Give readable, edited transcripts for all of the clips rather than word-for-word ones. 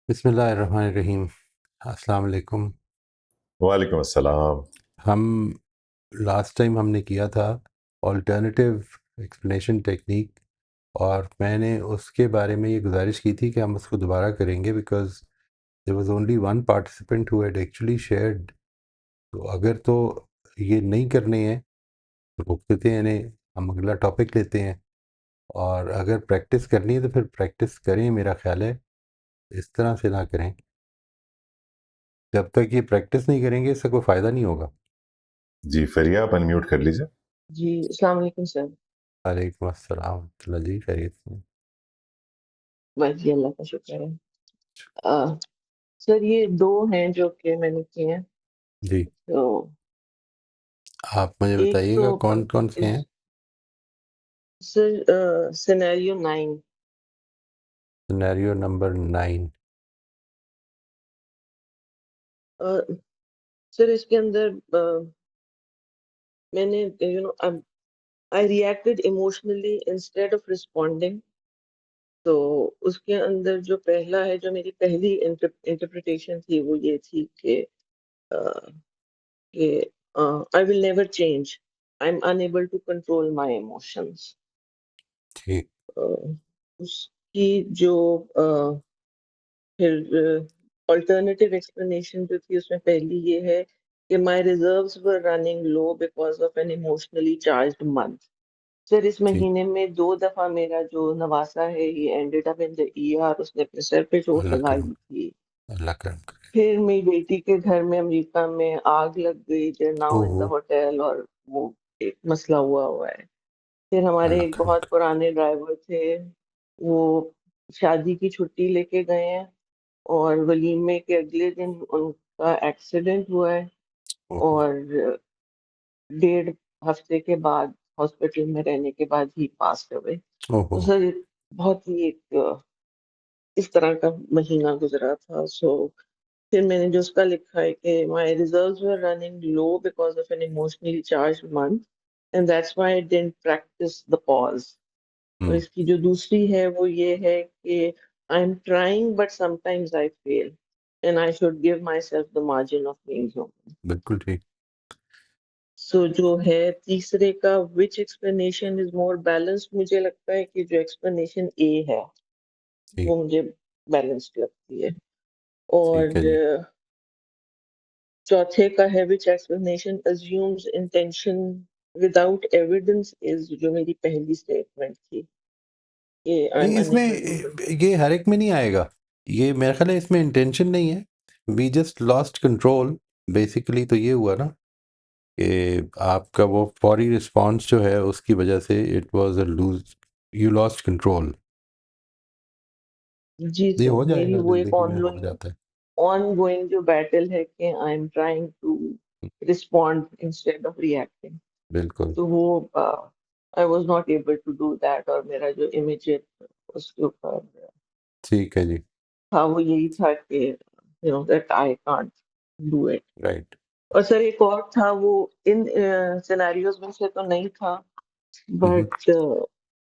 बिस्मिल्लाहिर्रहमानिर्रहीम। अस्सलाम वालेकुम। वालेकुम अस्सलाम। हम लास्ट टाइम हमने किया था अल्टरनेटिव एक्सप्लेनेशन टेक्निक, और मैंने उसके बारे में ये गुजारिश की थी कि हम उसको दोबारा करेंगे because there was only one participant who had actually shared. तो अगर तो ये नहीं करने हैं तो रुक देते हैं इन्हें, हम अगला टॉपिक लेते हैं। और अगर प्रैक्टिस करनी है तो फिर प्रैक्टिस करें, मेरा ख़्याल है इस तरह से ना करें। जब तक ये प्रैक्टिस नहीं करेंगे इससे कोई फ़ायदा नहीं होगा। जी, फ़रिया आप अनम्यूट कर लीजिए। जी, अस्सलाम वालेकुम सर। वालेकुम अस्सलाम वरहमतुल्लाह जी, खैरियत से? बस जी अल्लाह का शुक्र है। सर ये 2 हैं जो कि मैंने किए हैं। जी, तो आप मुझे एक तो बताइएगा कौन-कौन से हैं? Sir scenario 9। Scenario number 9। अ, सर इसके अंदर मैंने आई reacted emotionally instead of responding. तो उसके अंदर जो पहला है, जो मेरी पहली इंटरप्रिटेशन थी वो ये थी कि uh, I will never change, I am unable to control my emotions. ठीक, अ, उसकी जो फिर अल्टरनेटिव एक्सप्लेनेशन जो थी उसमें पहली ये है कि my reserves were running low because of an emotionally charged month. Sir इस ठीक। महीने में 2 दफा मेरा जो नवासा है ये ended up in the ER, उसने अपने सर पे चोट अल्लाह लगा करम, ली थी। अल्लाह करम करे। फिर मेरी बेटी के घर में अमेरिका में आग लग गई, दे नाउ इन द ओहो! होटल, और वो एक मसला हुआ है। फिर हमारे अल्लाह एक करम बहुत करे। पुराने ड्राइवर थे, वो शादी की छुट्टी लेके गए हैं और वलीमे के अगले दिन उनका एक्सीडेंट हुआ है, ओहो! और 1.5 हफ्ते के बाद हॉस्पिटल में रहने के बाद ही पास अवे। तो ओहो! सर ये बहुत ही एक इस तरह का महीना गुजरा था। सो फिर मैंने जो उसका लिखा है कि my reserves were running low because of an emotionally charged month, and that's why I didn't practise the pause. और हुँ, इसकी जो दूसरी है वो ये है कि I am trying but sometimes I fail, and I should give my self the margin of being human. बिल्कुल ठीक। सो जो है तीसरे का, विच एक्सप्लेनेशन इज मोर बैलेंस्ड, मुझे लगता है कि जो एक्सप्लेनेशन ए है ठीक, वो मुझे बैलेंस्ड लगती है। ठीक है और जी। चौथे का है which explanation assumes intention without evidence, is जो मेरी पहली स्टेटमेंट थी कि आई नहीं, एम इसमें अनएबल टू कंट्रोल। ये हर एक में नहीं आएगा। ये मेरा ख़्याल है इसमें इंटेंशन नहीं है। We just lost control. Basically तो ये हुआ ना कि आपका वो फौरी रिस्पॉन्स जो है उसकी वजह से it was a lose, you lost control. जी ये सर, हो मेरी जाएगा, वो एक ज़िंदगी में हो जाता है। ऑन गोइंग जो बैटल है कि I am trying to respond instead of reacting. बिल्कुल, तो वो I was not able to do that, और मेरा जो इमीडिएट उसके ऊपर ठीक है जी। था वो यही था कि that I can't do it. Right. और सर एक और था, वो इन सिनेरियोज में से तो नहीं था, हुँ, हुँ। बट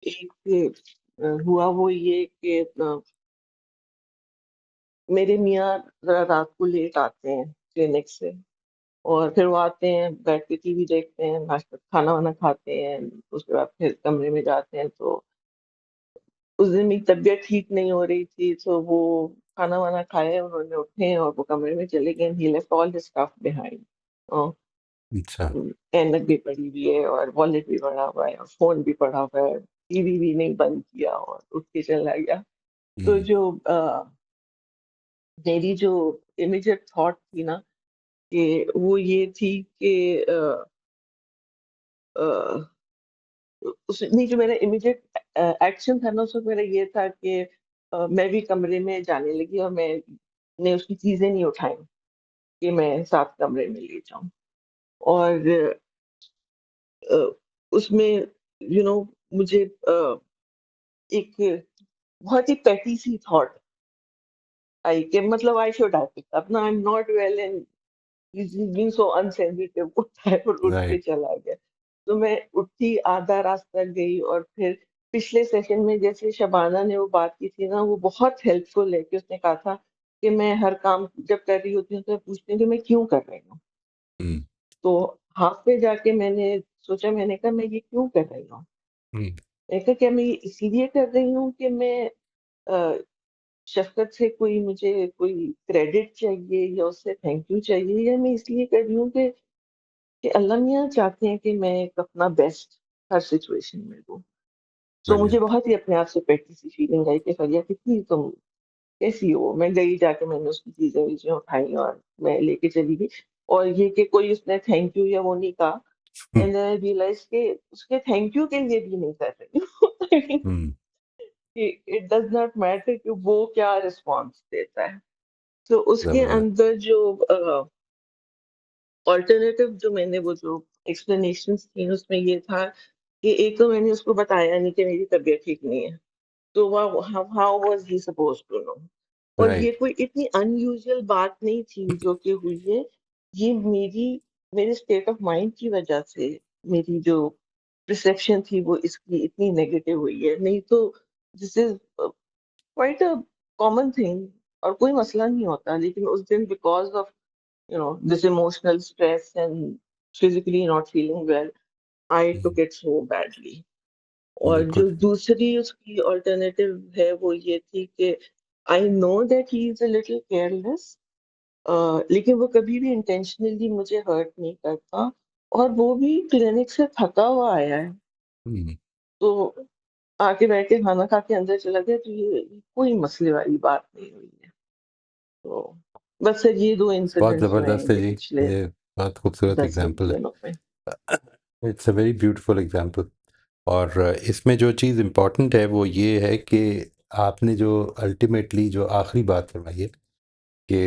एक हुआ वो ये कि मेरे मियाँ जरा रात को लेट आते हैं क्लिनिक से, और फिर वो आते हैं, बैठ के टीवी देखते हैं, नाश्ता खाना वाना खाते हैं, उसके बाद फिर कमरे में जाते हैं। तो उस दिन मेरी तबीयत ठीक नहीं हो रही थी, तो वो खाना वाना खाए, उन्होंने उठे और वो कमरे में चले गए। He left all his stuff behind. अच्छा। ऐनक भी पड़ी हुई है और वॉलेट भी पड़ा हुआ है और फोन भी पड़ा हुआ है, टीवी भी नहीं बंद किया और उठ के चला गया। तो हुँ, जो मेरी जो इमीडिएट थॉट थी ना, कि वो ये थी कि अ, उस नहीं, जो मेरा इमीडिएट एक्शन था ना उस वक़्त मेरा ये था कि मैं भी कमरे में जाने लगी और मैंने उसकी चीज़ें नहीं उठाई कि मैं साथ कमरे में ले जाऊँ। और अ, उसमें मुझे एक बहुत ही पेटी सी थॉट आई कि मतलब I should have picked up, ना I am not well and he is being so unsensitive. उठा है और उठ के राइट। चला गया। तो मैं उठी, आधा रास्ता गई, और फिर पिछले सेशन में जैसे शबाना ने वो बात की थी ना, वो बहुत हेल्पफुल है कि उसने कहा था कि मैं हर काम जब कर रही होती हूँ तो मैं पूछती हूँ कि मैं क्यों कर रही हूँ? हुँ, तो हाफ पे जाके मैंने सोचा, मैंने कहा मैं ये क्यों कर रही हूँ? हुँ, मैंने कहा क्या मैं ये इसीलिए कर रही हूँ कि मैं अ, शफ़क़त से कोई मुझे कोई क्रेडिट चाहिए या उससे थैंक यू चाहिए, या मैं इसलिए कर रही हूँ कि अल्लाह मियाँ चाहते हैं कि मैं एक अपना बेस्ट हर सिचुएशन में दूँ। सो मुझे ब्रिलियंट। बहुत ही अपने आप से पेटी सी फीलिंग आई कि फरिया कितनी तुम कैसी हो? मैं गई, जाके मैंने उसकी चीज़ें-वीज़ें उठाई और मैं लेके चली गई, और ये कि कोई उसने थैंक यू या वो नहीं कहा, हुँ, एंड आई रियलाइज़ कि उसके थैंक यू के लिए भी नहीं कर रही हूँ। आई मीन हुँ, कि इट डज़ नॉट मैटर कि वो क्या रिस्पॉन्स देता है। तो उसके ज़बरदस्त। अंदर जो अल्टरनेटिव जो मैंने वो जो एक्सप्लेनेशंस थी उसमें ये था कि एक तो मैंने उसको बताया नहीं कि मेरी तबीयत ठीक नहीं है। तो how was he supposed to know? और ये राइट। कोई इतनी अनयूजुअल बात नहीं थी जो कि हुई है। ये मेरे स्टेट ऑफ माइंड की वज़ह से मेरी जो परसेप्शन थी वो इसकी इतनी नेगेटिव हुई है। नहीं तो this is quite a common thing और कोई मसला नहीं होता। लेकिन उस दिन because of this emotional stress and physically not feeling well, I hmm, took it so badly. और बिल्कुल। जो दूसरी उसकी अल्टरनेटिव है वो ये थी कि I know that he is a little careless, लेकिन वो कभी भी इंटेंशनली मुझे हर्ट नहीं करता, और वो भी क्लिनिक से थका हुआ आया है। हुँ, तो आके बैठ के खाना खा के अंदर चला गया, तो ये कोई मसले वाली बात नहीं हुई है। तो बस सर ये 2 बहुत इंसिडेंट्स हुए हैं ज़बरदस्त है इनके जी। पिछले ये बहुत खूबसूरत 10-20 एग्ज़ाम्पल दिनों में। है। It's a very beautiful example. और इसमें जो चीज़ इम्पोर्टेंट है वो ये है कि आपने जो अल्टीमेटली जो आखिरी बात फरमाई है कि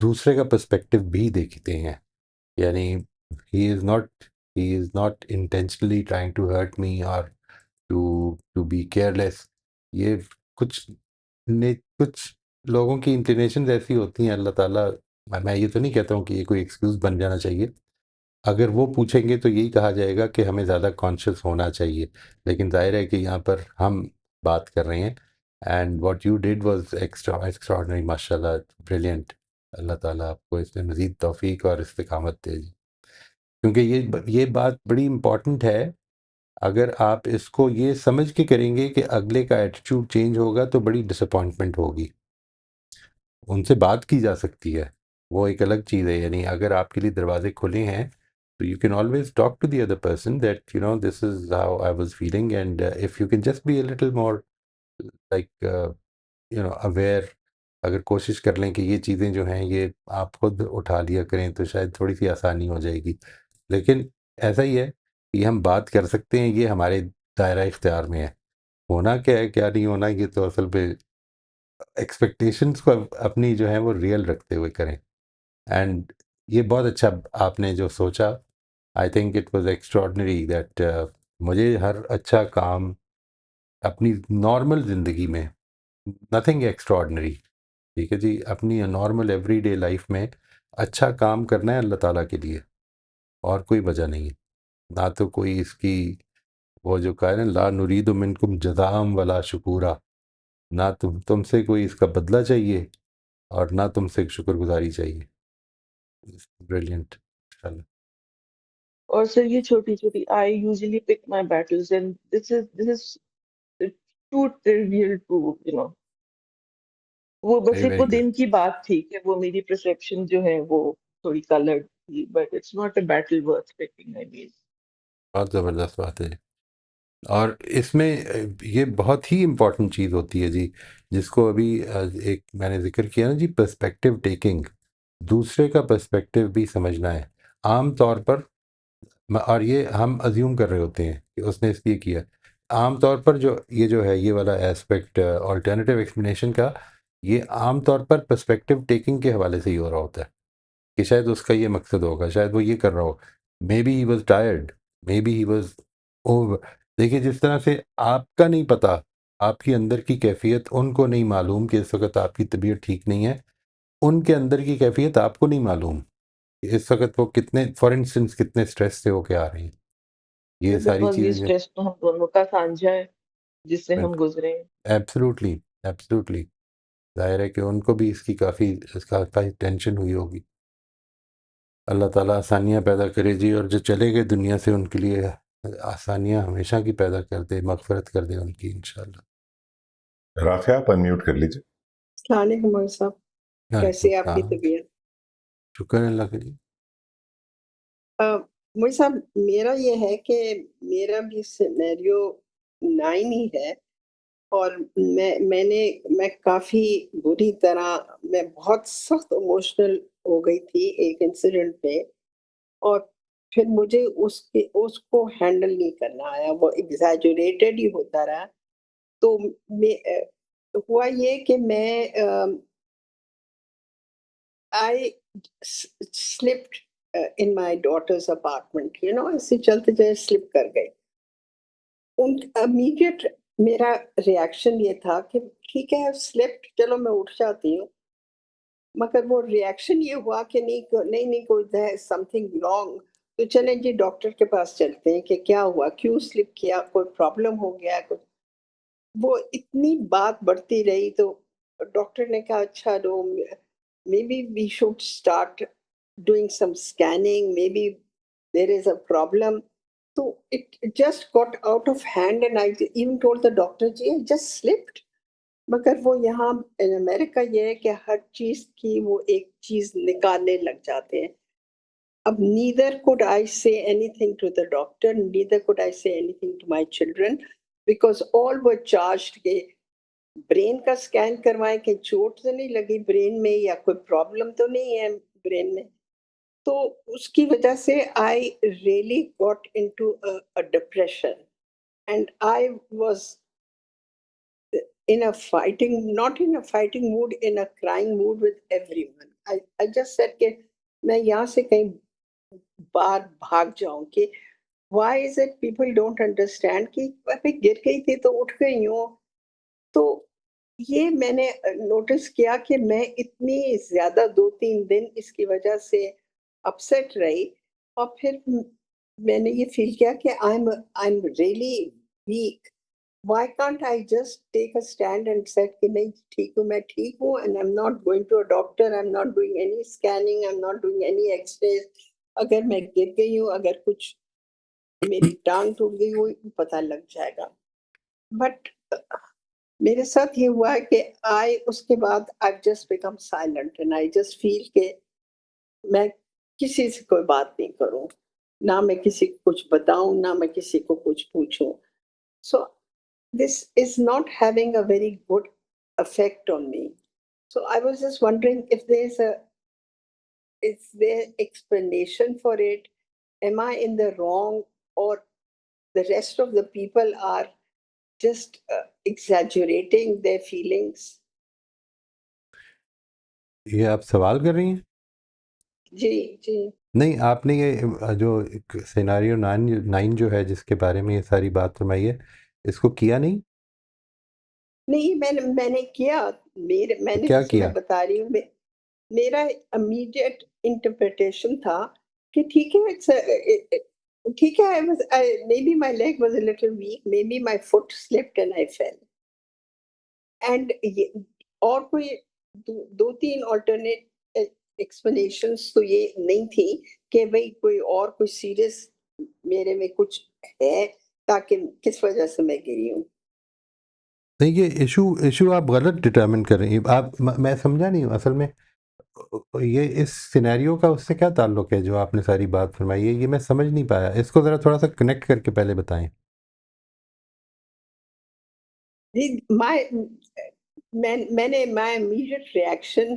दूसरे का पर्सपेक्टिव भी देखते हैं। यानी he is not intentionally trying to hurt me और टू बी केयरलेस। ये कुछ कुछ लोगों की इंक्लिनेशंस ऐसी होती हैं। अल्लाह ताला, मैं ये तो नहीं कहता हूँ कि ये कोई एक्सक्यूज़ बन जाना चाहिए। अगर वो पूछेंगे तो यही कहा जाएगा कि हमें ज़्यादा कॉन्शियस होना चाहिए। लेकिन ज़ाहिर है कि यहाँ पर हम बात कर रहे हैं, and what you did was extraordinary, माशाल्लाह, ब्रिलियंट। अल्लाह ताला आपको इसमें मज़ीद तौफ़ीक और इस्तिक़ामत दे जी। क्योंकि ये बात बड़ी इम्पोर्टेंट है। अगर आप इसको ये समझ के करेंगे कि अगले का एटीट्यूड चेंज होगा तो बड़ी डिसअपॉइंटमेंट होगी। उनसे बात की जा सकती है, वो एक अलग चीज़ है। यानी अगर आपके लिए दरवाजे खुले हैं तो you can always talk to the other person that this is how I was feeling, and if you can just be a little more like aware. अगर कोशिश कर लें कि ये चीज़ें जो हैं ये आप खुद उठा लिया करें तो शायद थोड़ी सी आसानी हो जाएगी। लेकिन ऐसा ही है कि हम बात कर सकते हैं, ये हमारे दायरा इख्तियार में है। होना क्या है क्या नहीं होना, ये तो असल पे एक्सपेक्टेशंस को अपनी जो है वो रियल रखते हुए करें। एंड ये बहुत अच्छा आपने जो सोचा, I think it was extraordinary that मुझे हर अच्छा काम अपनी नॉर्मल ज़िंदगी में, नथिंग एक्स्ट्राऑर्डिनरी, ठीक है जी, अपनी नॉर्मल एवरीडे लाइफ में अच्छा काम करना है अल्लाह ताला के लिए, और कोई वजह नहीं है। ना तो कोई इसकी, वो जो कहा है ना, ला नुरीदु मिनकुम जज़ाअम वला शुकूरा, ना तुमसे कोई इसका बदला चाहिए और ना तुमसे शुक्रगुजारी चाहिए। ब्रिलियंट। चलो। और सर ये छोटी-छोटी I usually pick my battles and this is too trivial to वो बस वेरी एक वेरी वो गुड। दिन की बात थी कि वो मेरी परसेप्शन जो है वो थोड़ी कलर्ड थी, but it's not a battle worth picking, I mean. बहुत ज़बरदस्त बात है। और इसमें ये बहुत ही इम्पोर्टेंट चीज़ होती है जी, जिसको अभी एक मैंने जिक्र किया ना जी, पर्सपेक्टिव टेकिंग। दूसरे का पर्सपेक्टिव भी समझना है। आम तौर पर और ये हम अज्यूम कर रहे होते हैं कि उसने इसलिए किया। आम तौर पर जो है ये वाला एस्पेक्ट अल्टरनेटिव एक्सप्लेनेशन का, ये आम तौर पर पर्सपेक्टिव टेकिंग के हवाले से ही हो रहा होता है कि शायद उसका ये मकसद होगा, शायद वो ये कर रहा हो। May be he was tired, may be he was over. देखिए, जिस तरह से आपका नहीं पता, आपकी अंदर की कैफियत उनको नहीं मालूम कि इस वक्त आपकी तबीयत ठीक नहीं है, उनके अंदर की कैफियत आपको नहीं मालूम कि इस वक्त वो कितने, फॉर इंस्टेंस, कितने स्ट्रेस से होके आ रहे हैं। ये सारी बिकॉज़ ये चीज़ें जो, स्ट्रेस तो हम दोनों का साझा है, जिससे हम बिल्कुल, गुज़रे हैं। Absolutely, absolutely. ज़ाहिर है कि उनको भी इसकी काफ़ी टेंशन हुई होगी। अल्लाह ताला आसानियाँ पैदा करे जी, और जो चले गए दुनिया से उनके लिए आसानियाँ हमेशा की पैदा कर दे, मग़फ़िरत कर दे उनकी इंशाअल्लाह। राफ़िया आप अनम्यूट कर लीजिए। अस्सलाम वालेकुम मौलवी साहब, वालेकुम कैसी है आपकी सलाम। तबीयत? शुक्र है अल्लाह का जी। अ, मौलवी साहब, मेरा ये है कि मेरा भी सिनेरियो 9 ही है, और मैं काफ़ी बुरी तरह, मैं बहुत सख्त इमोशनल हो गई थी एक इंसिडेंट पे, और फिर मुझे उसको हैंडल नहीं करना आया, वो एग्ज़ैजरेटेड ही होता रहा। तो हुआ ये कि I slipped in my daughter's apartment, ऐसे चलते जाए स्लिप कर गई। उन इमीडिएट मेरा रिएक्शन ये था कि ठीक है, स्लिप्ड, चलो मैं उठ जाती हूँ। मगर वो रिएक्शन ये हुआ कि नहीं नहीं, कोई समथिंग रॉन्ग, तो चलें जी डॉक्टर के पास चलते हैं कि क्या हुआ, क्यों स्लिप किया, कोई प्रॉब्लम हो गया कुछ। वो इतनी बात बढ़ती रही, तो डॉक्टर ने कहा अच्छा रो, maybe we should start doing some scanning, maybe there is a problem. So it just got out of hand, and I even told the doctor, ji I just slipped. मगर वो यहाँ अमेरिका ये है कि हर चीज की वो एक चीज निकालने लग जाते हैं। अब neither could I say anything to the doctor, neither could I say anything to my children, because all were charged के ब्रेन का स्कैन करवाएं कि चोट तो नहीं लगी ब्रेन में, या कोई प्रॉब्लम तो नहीं है ब्रेन में। तो उसकी वजह से I really got into a depression, and I was in a fighting, not in a fighting mood, in a crying mood with everyone. I just said कि मैं यहाँ से कहीं बाहर भाग जाऊं, कि why is it people don't understand कि अभी गिर गई थी तो उठ गई हूँ। तो ये मैंने नोटिस किया कि मैं इतनी ज़्यादा 2-3 दिन इसकी वजह से अपसेट रही, और फिर मैंने ये फ़ील किया कि I am really weak. Why can't I just take a stand and said कि नहीं ठीक हूँ, मैं ठीक हूँ, and I am not going to a doctor, I am not doing any scanning, I am not doing any x-rays. अगर मैं गिर गई हूँ, अगर कुछ मेरी टाँग टूट गई हो, पता लग जाएगा। बट मेरे साथ ये हुआ है कि आई उसके बाद I just become silent, and I just feel कि मैं किसी से कोई बात नहीं करूं, ना मैं किसी को कुछ बताऊं, ना मैं किसी को कुछ पूछूं। So this is not having a very good effect on me. So I was just wondering if is there explanation for it? Am I in the wrong, or the rest of the people are just exaggerating their feelings? ये आप सवाल कर रही हैं? जी, जी। नहीं, आपने ये जो एक सिनेरियो 9 जो है जिसके बारे में ये सारी बात फरमाई है, इसको किया नहीं? नहीं, मैंने किया, तो मैंने क्या जैसे मैं किया? बता रही हूँ, मेरा इमीडिएट इंटरप्रिटेशन था कि ठीक है, ठीक है, may be my leg was a little week, may be my foot slipped and I fail, and ये और कोई 2-3 अल्टरनेट एक्सप्लेनेशंस तो ये नहीं थी कि भई कोई सीरियस मेरे में कुछ है, ताकि किस वजह से मैं गिरी हूँ। नहीं, ये इशू आप गलत डिटरमिन कर रही हैं। मैं समझा नहीं हूँ असल में। ये इस सिनेरियो का उससे क्या ताल्लुक है जो आपने सारी बात फरमाई है, ये मैं समझ नहीं पाया। इसको ज़रा थोड़ा सा कनेक्ट करके पहले बताएं। माय मैंने my immediate reaction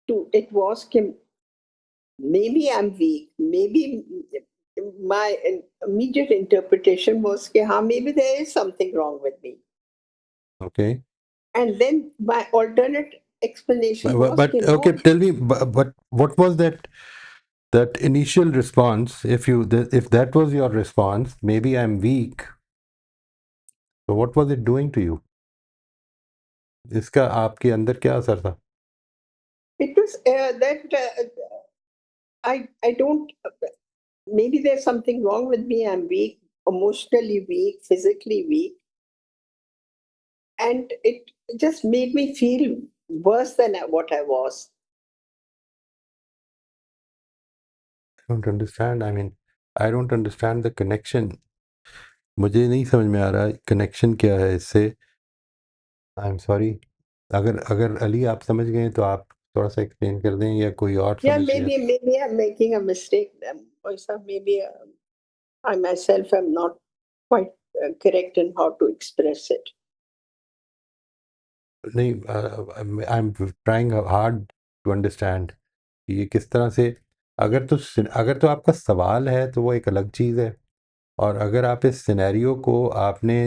to it was कि maybe I'm weak, maybe my immediate interpretation was कि हाँ, maybe there is something wrong with me, okay, and then my alternate explanation was कि but no, okay, tell me, but what was that initial response? If that was your response, maybe I'm weak, so what was it doing to you? इसका आपके अंदर क्या असर था? it was that I don't, maybe there's something wrong with me, I'm weak, emotionally weak, physically weak, and it just made me feel worse than what I was. I don't understand. I mean, I don't understand the connection. मुझे नहीं समझ में आ रहा connection क्या है इससे. I am sorry. अगर अगर अली आप समझ गए तो आप थोड़ा सा एक्सप्लेन कर दें या कोई और Yeah, समझ गया. maybe I'm making a mistake. Moisa, maybe I myself am not quite correct in how to express it. नहीं, I am trying hard to understand ये किस तरह से. अगर तो आपका सवाल है तो वो एक अलग चीज़ है, और अगर आप इस सिनेरियो को आपने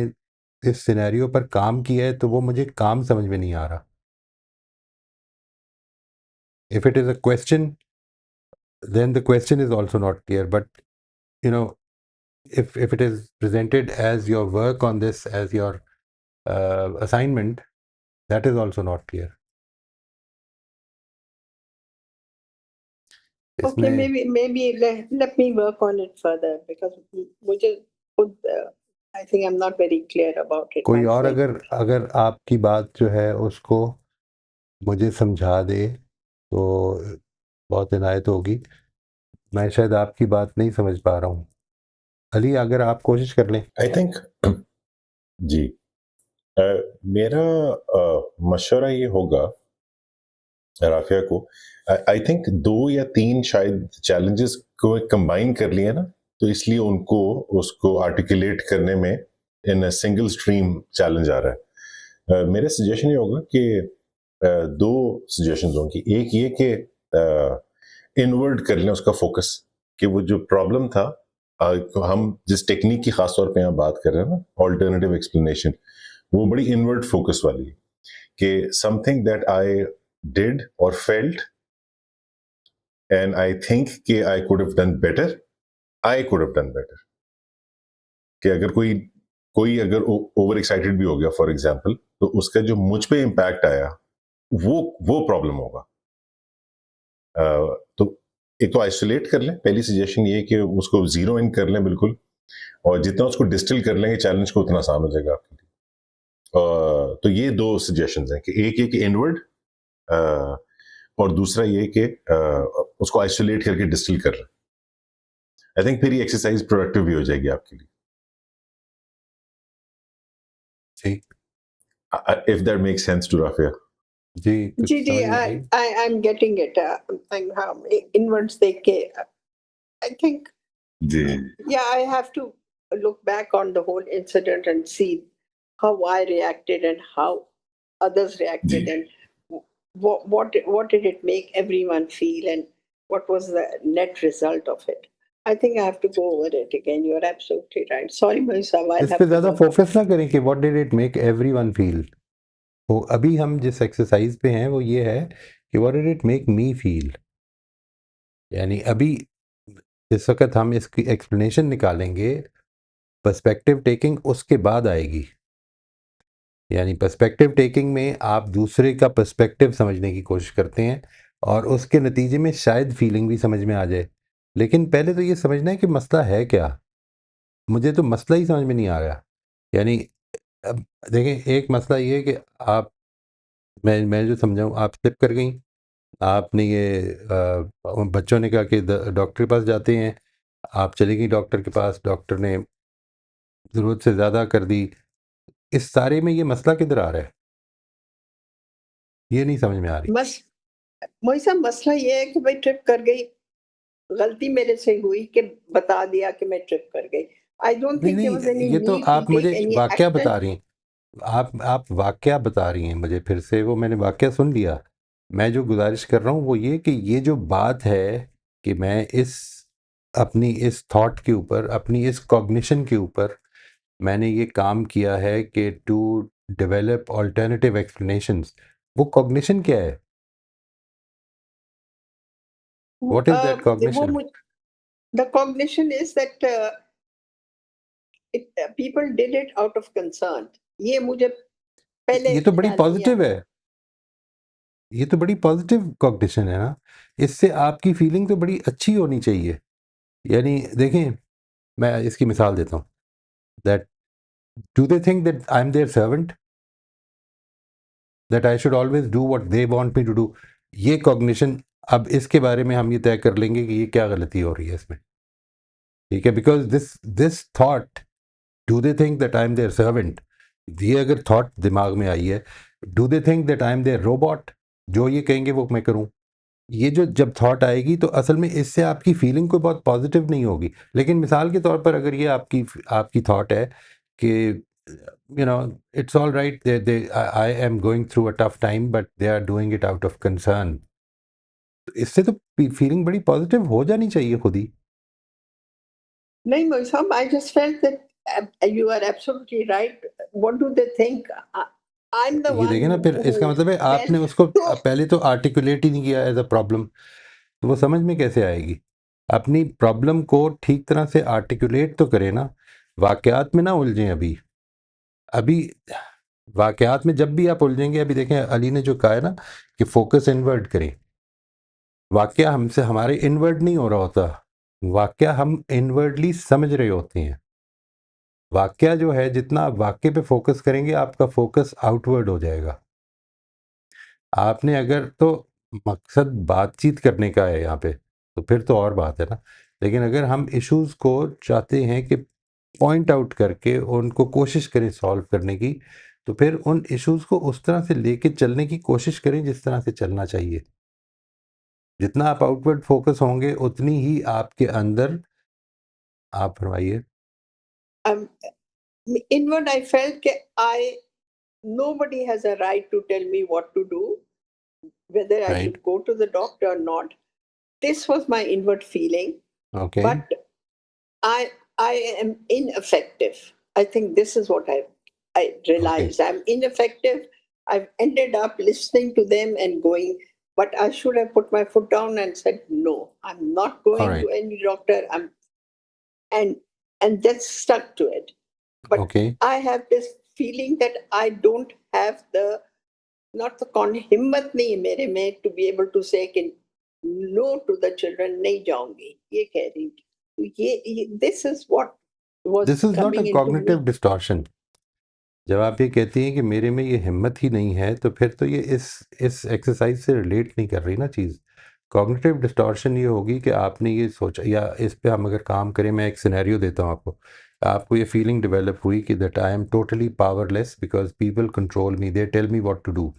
इस सिनेरियो पर काम किया है तो वो मुझे काम समझ में नहीं आ रहा. If it is a question, then the question is also not clear. But you know, if it is presented as your work on this, as your assignment, that is also not clear. Okay, इसमें maybe let me work on it further because मुझे खुद I think I'm not very clear about it कोई और myself. अगर आपकी बात जो है उसको मुझे समझा दे तो बहुत इनायत होगी. मैं शायद आपकी बात नहीं समझ पा रहा हूँ. अली, अगर आप कोशिश कर लें. आई थिंक जी मेरा मशवरा ये होगा राफिया को. आई थिंक 2 या 3 शायद चैलेंजेस को कंबाइन कर लिए ना, तो इसलिए उनको उसको आर्टिकुलेट करने में इन सिंगल स्ट्रीम चैलेंज आ रहा है. मेरा सजेशन ये होगा कि 2 सजेशंस होंगी. एक ये कि इनवर्ड कर लें उसका फोकस, कि वो जो प्रॉब्लम था, हम जिस टेक्निक की खास तौर पे यहाँ बात कर रहे हैं ना, ऑल्टरनेटिव एक्सप्लेनेशन, वो बड़ी इनवर्ड फोकस वाली है कि समथिंग दैट आई डिड और फेल्ट एंड आई थिंक कि I could have done better, I could have done better. कि अगर कोई अगर ओवर एक्साइटेड भी हो गया फॉर एग्जांपल, तो उसका जो मुझ पे इम्पैक्ट आया वो प्रॉब्लम होगा. तो एक तो आइसोलेट कर लें. पहली सजेशन ये कि उसको जीरो इन कर लें बिल्कुल, और जितना उसको डिस्टिल कर लेंगे चैलेंज को उतना आसान हो जाएगा आपके लिए. तो ये 2 सजेशंस हैं कि एक कि इनवर्ड, और दूसरा ये कि उसको आइसोलेट करके डिस्टिल कर लें. आई थिंक फिर ये एक्सरसाइज प्रोडक्टिव भी हो जाएगी आपके लिए. जी if that makes sense to Rafia. जी कुछ जी समझ में आई. I'm getting it. I'm inwards देख के I think ji yeah I have to look back on the whole incident and see how I reacted and how others reacted ji and what did it make everyone feel and what was the net result of it. I think I have to go over it again. You're absolutely right. Sorry, Moisa, I'll इस have पे to ज़्यादा work. Focus ना करें कि what did it make everyone feel. वो अभी हम जिस एक्सरसाइज पे हैं वो ये है कि what did it make me feel. यानी अभी जिस वक्त हम इसकी एक्सप्लेनेशन निकालेंगे, पर्सपेक्टिव टेकिंग उसके बाद आएगी. यानी पर्सपेक्टिव टेकिंग में आप दूसरे का पर्सपेक्टिव समझने की कोशिश करते हैं और उसके नतीजे में शायद फीलिंग भी समझ में आ जाए. लेकिन पहले तो ये समझना है कि मसला है क्या. मुझे तो मसला ही समझ में नहीं आ रहा. यानी अब देखें, एक मसला ये है कि आप मैं जो समझाऊँ, आप स्लिप कर गई. आपने ये बच्चों ने कहा कि डॉक्टर के पास जाते हैं. आप चली गई डॉक्टर के पास, डॉक्टर ने ज़रूरत से ज़्यादा कर दी. इस सारे में ये मसला किधर आ रहा है, ये नहीं समझ में आ रही. बस मोइसा मसला ये है कि भाई ट्रिप कर गई. गलती मेरे से हुई कि बता दिया कि मैं ट्रिप कर गई. आई डोंट नहीं थिंक देयर वाज नहीं, एनी ये तो नीड टू आप मुझे टेक एनी वाकया एक्शन. बता रही हैं. आप वाकया बता रही हैं मुझे. फिर से वो मैंने वाकया सुन लिया. मैं जो गुजारिश कर रहा हूँ वो ये कि ये जो बात है कि मैं अपनी इस थॉट के ऊपर, अपनी इस कॉग्निशन के ऊपर मैंने ये काम किया है कि टू डेवलप ऑल्टरनेटिव एक्सप्लेनेशंस. वो कॉग्निशन क्या है? What is that cognition? The cognition is that people did it out of concern. ये मुझे पहले ये तो बड़ी ख्याल नहीं पॉजिटिव आया. है. ये तो बड़ी पॉजिटिव कॉग्निशन है ना. इससे आपकी फीलिंग तो बड़ी अच्छी होनी चाहिए. यानी देखें, मैं इसकी मिसाल देता हूँ. That do they think that I am their servant? that I should always do what they want me to do. ये cognition, अब इसके बारे में हम ये तय कर लेंगे कि ये क्या गलती हो रही है इसमें, ठीक है? Because this thought, do they think that I'm their servant? ये अगर thought दिमाग में आई है, do they think that I'm their robot? जो ये कहेंगे वो मैं करूं। ये जो जब थॉट आएगी तो असल में इससे आपकी फीलिंग कोई बहुत पॉजिटिव नहीं होगी। लेकिन मिसाल के तौर पर अगर ये आपकी थॉट है कि you know it's all right, they I am going through a tough time but they are doing it out of concern, इससे तो फीलिंग बड़ी पॉजिटिव हो जानी चाहिए खुद ही। नहीं Moisam, I just felt that you are absolutely right. What do they think? I'm the ये one देखिए ना, फिर इसका मतलब है आपने felt उसको so पहले तो आर्टिकुलेट ही नहीं किया एज अ प्रॉब्लम, तो वो समझ में कैसे आएगी? अपनी प्रॉब्लम को ठीक तरह से आर्टिकुलेट तो करें ना, वाकयात में ना उलझें। अभी वाकयात में जब भी आप उलझेंगे, अभी देखें अली ने जो कहा है ना कि फोकस इनवर्ड करें, वाकया हमसे हमारे इनवर्ड नहीं हो रहा होता, वाकया हम इनवर्डली समझ रहे होते हैं। वाकया जो है, जितना आप वाक्य पे फोकस करेंगे आपका फोकस आउटवर्ड हो जाएगा। आपने अगर तो मकसद बातचीत करने का है यहाँ पे, तो फिर तो और बात है ना। लेकिन अगर हम इश्यूज़ को चाहते हैं कि पॉइंट आउट करके उनको कोशिश करें सॉल्व करने की, तो फिर उन इश्यूज़ को उस तरह से लेके चलने की कोशिश करें जिस तरह से चलना चाहिए। जितना आप आउटवर्ड फोकस होंगे उतनी ही आपके अंदर, आप फरमाइए। um, inward I felt that nobody has a right to tell me what to do, whether I right, should go to the doctor or not. This was my inward feeling, okay, but I I am ineffective. I think this is what I okay, realized. I'm ineffective. I've ended up listening to them and going, but I should have put my foot down and said, no, I'm not going alright, to any doctor. And and just stuck to it. But okay, I have this feeling that I don't have the not the हिम्मत नहीं है मेरे में to be able to say कि no to the children, नहीं जाऊंगी, ये कह रही थी। तो ये this is what was this is not a coming into cognitive me. Distortion. जब आप ये कहती हैं कि मेरे में ये हिम्मत ही नहीं है, तो फिर तो ये इस एक्सरसाइज से रिलेट नहीं कर रही ना चीज़। कॉग्निटिव डिस्टॉर्शन ये होगी कि आपने ये सोचा, या इस पे हम अगर काम करें, मैं एक सिनेरियो देता हूँ आपको ये फीलिंग डेवलप हुई कि that I am totally powerless because people control me, they tell me what to do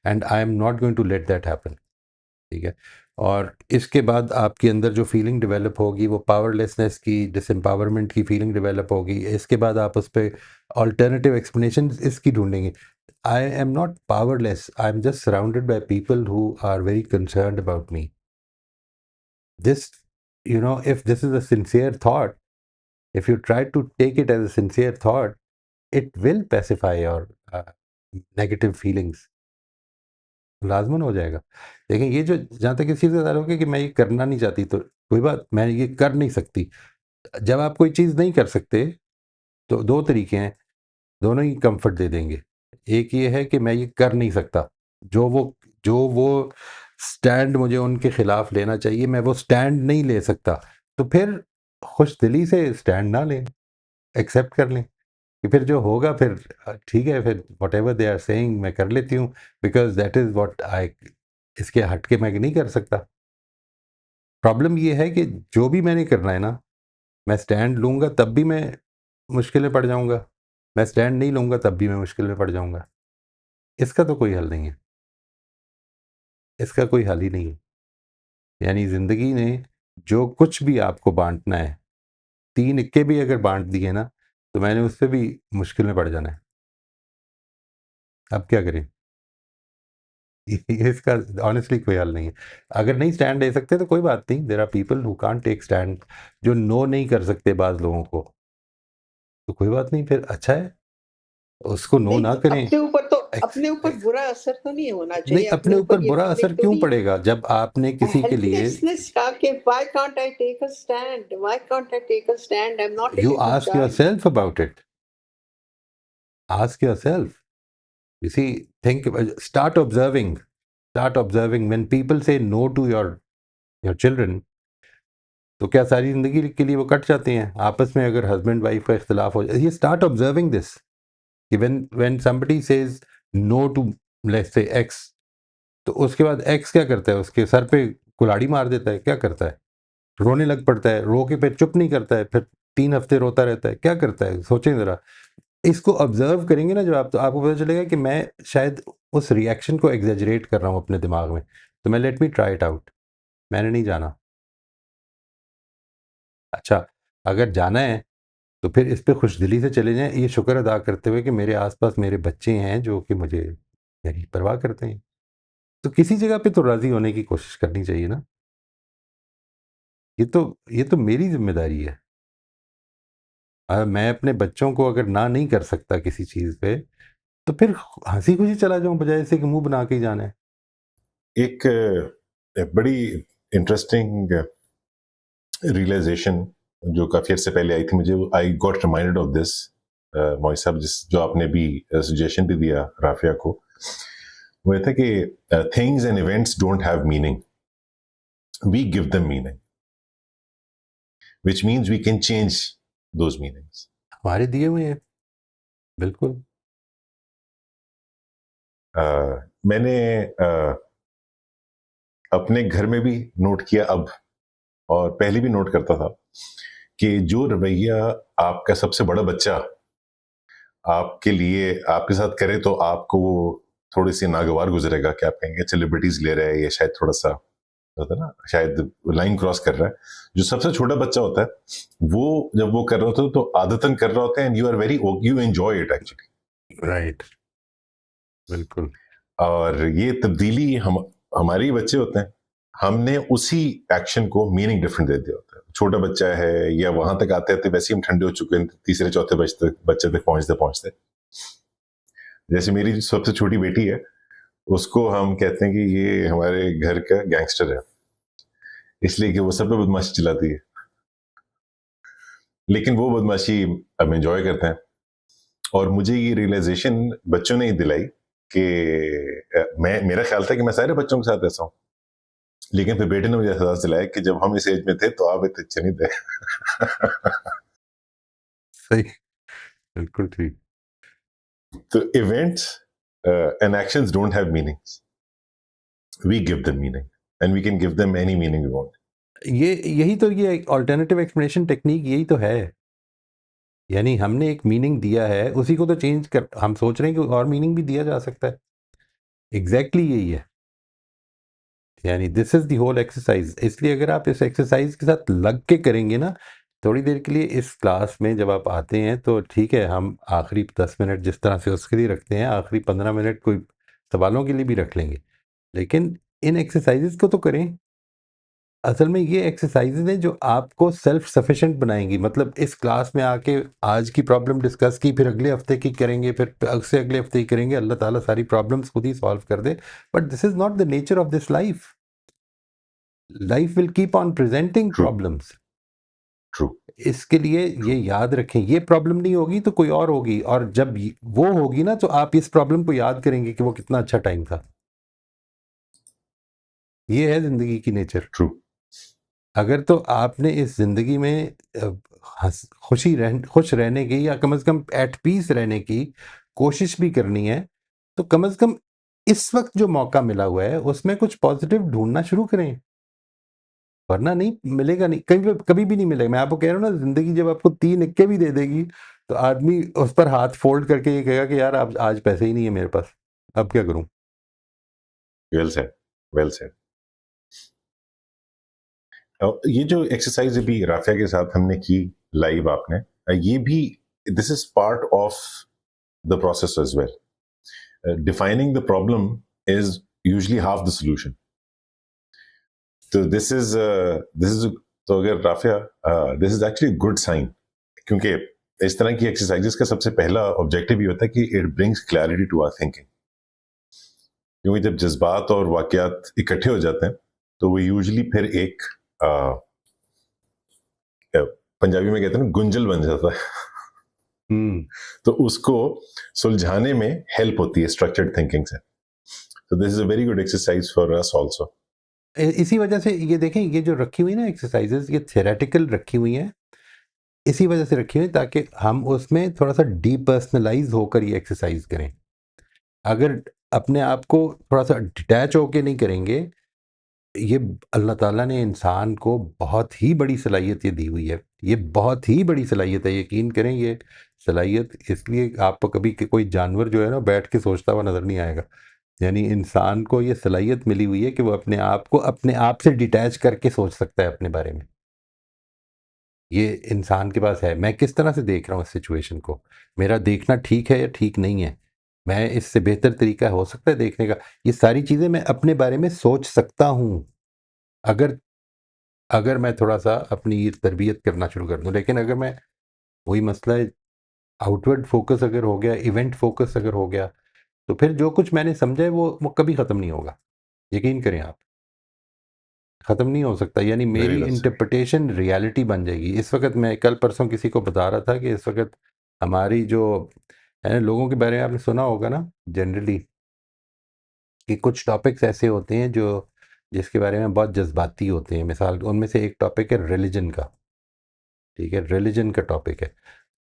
and I am not going to let that happen, ठीक है? और इसके बाद आपके अंदर जो फीलिंग डेवलप होगी वो पावरलेसनेस की, डिसएम्पावरमेंट की फीलिंग डेवलप होगी। इसके बाद आप उस पर अल्टरनेटिव एक्सप्लेनेशन इसकी ढूंढेंगे। I am not powerless, I am just surrounded by people who are very concerned about me. This, you know, if this is a sincere thought, if you try to take it as a sincere thought, it will pacify your negative feelings, लाज़मन हो जाएगा। लेकिन ये जो जहाँ तक इस चीज़ का ताल्लुक है कि मैं ये करना नहीं चाहती, तो कोई बात, मैं ये कर नहीं सकती। जब आप कोई चीज़ नहीं कर सकते, तो 2 तरीके हैं, दोनों ही कम्फ़र्ट दे देंगे। एक ये है कि मैं ये कर नहीं सकता, जो वो स्टैंड मुझे उनके खिलाफ लेना चाहिए, मैं वो स्टैंड नहीं ले सकता, तो फिर खुशदिली से स्टैंड ना लें, एक्सेप्ट कर लें कि फिर जो होगा फिर ठीक है, फिर व्हाटएवर दे आर सेइंग मैं कर लेती हूँ, because that is what I, इसके हट के मैं नहीं कर सकता। प्रॉब्लम ये है कि जो भी मैंने करना है ना, मैं स्टैंड लूँगा तब भी मैं मुश्किल में पड़ जाऊँगा, मैं स्टैंड नहीं लूँगा तब भी मैं मुश्किल में पड़ जाऊँगा। इसका तो कोई हल नहीं है, इसका कोई हल ही नहीं है। यानी ज़िंदगी ने जो कुछ भी आपको बाँटना है, 3 इक्के भी अगर बाँट दिए ना, तो मैंने उससे भी मुश्किल में पड़ जाना है। अब क्या करें? इसका ऑनेस्टली कोई हल नहीं है। अगर नहीं स्टैंड ले सकते तो कोई बात नहीं, there are people who can't take stand, जो नो नहीं कर सकते बाज़ लोगों को, तो कोई बात नहीं, फिर अच्छा है, उसको नो नहीं ना तो करें। एक्स अपने ऊपर बुरा असर तो नहीं होना नहीं, चाहिए, अपने अपने ऊपर ऊपर ये बुरा असर फीलिंग क्यों थोड़ी पड़ेगा जब आपने किसी के लिए, helplessness का कि why can't I take a stand? Why can't I take a stand? I'm not a you little ask child. Yourself about it, ask yourself, you see, think, start observing when people say no to your children, तो क्या सारी ज़िंदगी के लिए वो cut जाते हैं? आपस में अगर हस्बैंड वाइफ का इख्तिलाफ हो जाए, ये स्टार्ट ऑब्जर्विंग दिस, कि when somebody says no to let's say X, तो उसके बाद एक्स क्या करता है, उसके सर पे कुल्हाड़ी मार देता है, क्या करता है, रोने लग पड़ता है, रो के फिर चुप नहीं करता है, फिर 3 हफ्ते रोता रहता है, क्या करता है, सोचें ज़रा। इसको ऑब्जर्व करेंगे ना जब आप, तो आपको पता चलेगा कि मैं शायद उस रिएक्शन को एग्जेजरेट कर रहा हूँ अपने दिमाग में, तो मैं let me try it out, मैंने नहीं जाना। अच्छा, अगर जाना है तो फिर इस पे खुशदिली से चले जाएं, ये शुक्र अदा करते हुए कि मेरे आसपास मेरे बच्चे हैं जो कि मुझे मेरी परवाह करते हैं। तो किसी जगह पे तो राज़ी होने की कोशिश करनी चाहिए ना। ये तो मेरी ज़िम्मेदारी है। मैं अपने बच्चों को अगर ना नहीं कर सकता किसी चीज़ पे, तो फिर हँसी-खुशी चला जाऊँ बजाय इससे कि मुँह बना के ही जाना है। एक बड़ी इंटरेस्टिंग रियलाइजेशन जो काफी अर्से पहले आई थी मुझे, I got reminded of this मौई साहब, जिस जो आपने भी सजेशन भी दिया राफिया को, वो ये था कि things and events don't have meaning, we give them meaning, which means we can change those meanings. हमारे दिए हुए हैं, बिल्कुल। मैंने अपने घर में भी नोट किया अब, और पहले भी नोट करता था, कि जो रवैया आपका सबसे बड़ा बच्चा आपके लिए आपके साथ करे तो आपको वो थोड़ी सी नागवार गुजरेगा, क्या आप कहेंगे सेलिब्रिटीज ले रहे हैं, ये शायद थोड़ा सा होता है ना, शायद लाइन क्रॉस कर रहा है। जो सबसे छोटा बच्चा होता है वो जब वो कर रहा होता है तो आदतन कर रहा होता है, and you are very, you enjoy it actually. Right, बिल्कुल। और ये तब्दीली हमारे बच्चे होते हैं, हमने उसी एक्शन को मीनिंग डिफरेंट दे दिया होता है। छोटा बच्चा है या वहां तक आते हैं वैसे ही हम ठंडे हो चुके हैं, तीसरे चौथे बच्चे तक पहुंचते पहुंचते। जैसे मेरी सबसे छोटी बेटी है, उसको हम कहते हैं कि ये हमारे घर का गैंगस्टर है, इसलिए कि वो सब पे बदमाशी चलाती है, लेकिन वो बदमाशी अब एंजॉय करते हैं। और मुझे ये रियलाइजेशन बच्चों ने ही दिलाई कि मेरा ख्याल था कि मैं सारे बच्चों के साथ ऐसा हूं, लेकिन फिर बेटे ने मुझे एहसास दिलाया कि जब हम इस एज में थे तो आप इतने अच्छे नहीं थे। सही, बिल्कुल ठीक। तो events and actions don't have meanings, we give them meaning, and we can give them any meaning we want. यही तो ये अल्टरनेटिव एक्सप्लेनेशन टेक्निक यही तो है। यानी हमने एक मीनिंग दिया है, उसी को तो चेंज कर, हम सोच रहे हैं कि और मीनिंग भी दिया जा सकता है। एग्जैक्टली यही है। यानी this is the whole exercise. इसलिए अगर आप इस एक्सरसाइज के साथ लग के करेंगे ना, थोड़ी देर के लिए इस क्लास में जब आप आते हैं तो ठीक है, हम आखिरी 10 मिनट जिस तरह से उसके लिए रखते हैं, आखिरी 15 मिनट कोई सवालों के लिए भी रख लेंगे, लेकिन इन एक्सरसाइजेस को तो करें। असल में ये एक्सरसाइजेज हैं जो आपको सेल्फ सफिशिएंट बनाएंगी। मतलब इस क्लास में आके आज की प्रॉब्लम डिस्कस की, फिर अगले हफ्ते की करेंगे, फिर उससे अगले हफ्ते की करेंगे, अल्लाह ताला सारी प्रॉब्लम्स खुद ही सॉल्व कर दे। But this is not the nature of this life. Life will keep on presenting true, problems. True, इसके लिए ये याद रखें, ये प्रॉब्लम नहीं होगी तो कोई और होगी, और जब वो होगी ना तो आप इस प्रॉब्लम को याद करेंगे कि वो कितना अच्छा टाइम था। ये है ज़िंदगी की नेचर। ट्रू। अगर तो आपने इस ज़िंदगी में खुश रहने की, या कम से कम एट पीस रहने की कोशिश भी करनी है, तो कम से कम इस वक्त जो मौका मिला हुआ है उसमें कुछ पॉजिटिव ढूंढना शुरू करें, वरना नहीं मिलेगा, नहीं कभी कभी भी नहीं मिलेगा। मैं आपको कह रहा हूँ ना, ज़िंदगी जब आपको 3 इक्के भी दे देगी तो आदमी उस पर हाथ फोल्ड करके ये कहेगा कि यार अब आज पैसे ही नहीं है मेरे पास, अब क्या करूं। Well said, well said. ये जो एक्सरसाइज अभी राफिया के साथ हमने की लाइव आपने, ये भी, this is part of the process as well. Defining the problem is usually half the solution. तो दिस इज तो अगर Rafia, this is actually good sign, क्योंकि इस तरह की एक्सरसाइजेस का सबसे पहला ऑब्जेक्टिव ये होता है कि it brings clarity to our thinking. क्योंकि जब जज्बात और वाकयात इकट्ठे हो जाते हैं तो वो यूजुअली फिर एक पंजाबी में कहते हैं ना, गुंजल बन जाता है। तो उसको सुलझाने में हेल्प होती है स्ट्रक्चर्ड थिंकिंग से। तो this is a very good exercise for us also. इसी वजह से ये देखें, ये जो रखी हुई ना एक्सरसाइजेस, ये थ्योरेटिकल रखी हुई हैं, इसी वजह से रखी हुई ताकि हम उसमें थोड़ा सा डीपर्सनलाइज होकर ये एक्सरसाइज करें। अगर अपने आप को थोड़ा-सा डिटैच होके नहीं करेंगे, ये अल्लाह ताला ने इंसान को बहुत ही बड़ी सलाहियत ये दी हुई है। ये बहुत ही बड़ी सलाहियत है, यकीन करें ये सलाहियत इसलिए आपको कभी कोई जानवर जो है ना बैठ के सोचता हुआ नज़र नहीं आएगा। यानी इंसान को ये सलाहियत मिली हुई है कि वो अपने आप से डिटैच करके सोच सकता है अपने बारे में। ये इंसान के पास है। मैं किस तरह से देख रहा हूँ इस सिचुएशन को, मेरा देखना ठीक है या ठीक नहीं है, मैं इससे बेहतर तरीका हो सकता है देखने का, ये सारी चीज़ें मैं अपने बारे में सोच सकता हूँ, अगर अगर मैं थोड़ा-सा अपनी ये तरबियत करना शुरू कर दूँ। लेकिन अगर मैं वही मसला है, आउटवर्ड फ़ोकस अगर हो गया, इवेंट फ़ोकस अगर हो गया, तो फिर जो कुछ मैंने समझा है वो कभी ख़त्म नहीं होगा। यकीन करें आप, ख़त्म नहीं हो सकता। यानी वेरी मेरी वेल सेड। इंटरप्रिटेशन रियलिटी बन जाएगी। इस वक़्त मैं कल परसों किसी को बता रहा था कि इस वक़्त हमारी जो है ना, लोगों के बारे में आपने सुना होगा ना जनरली कि कुछ टॉपिक्स ऐसे होते हैं जो जिसके बारे में बहुत जज़्बाती होते हैं। मिसाल उनमें से एक टॉपिक है रिलिजन का, ठीक है? रिलिजन का टॉपिक है।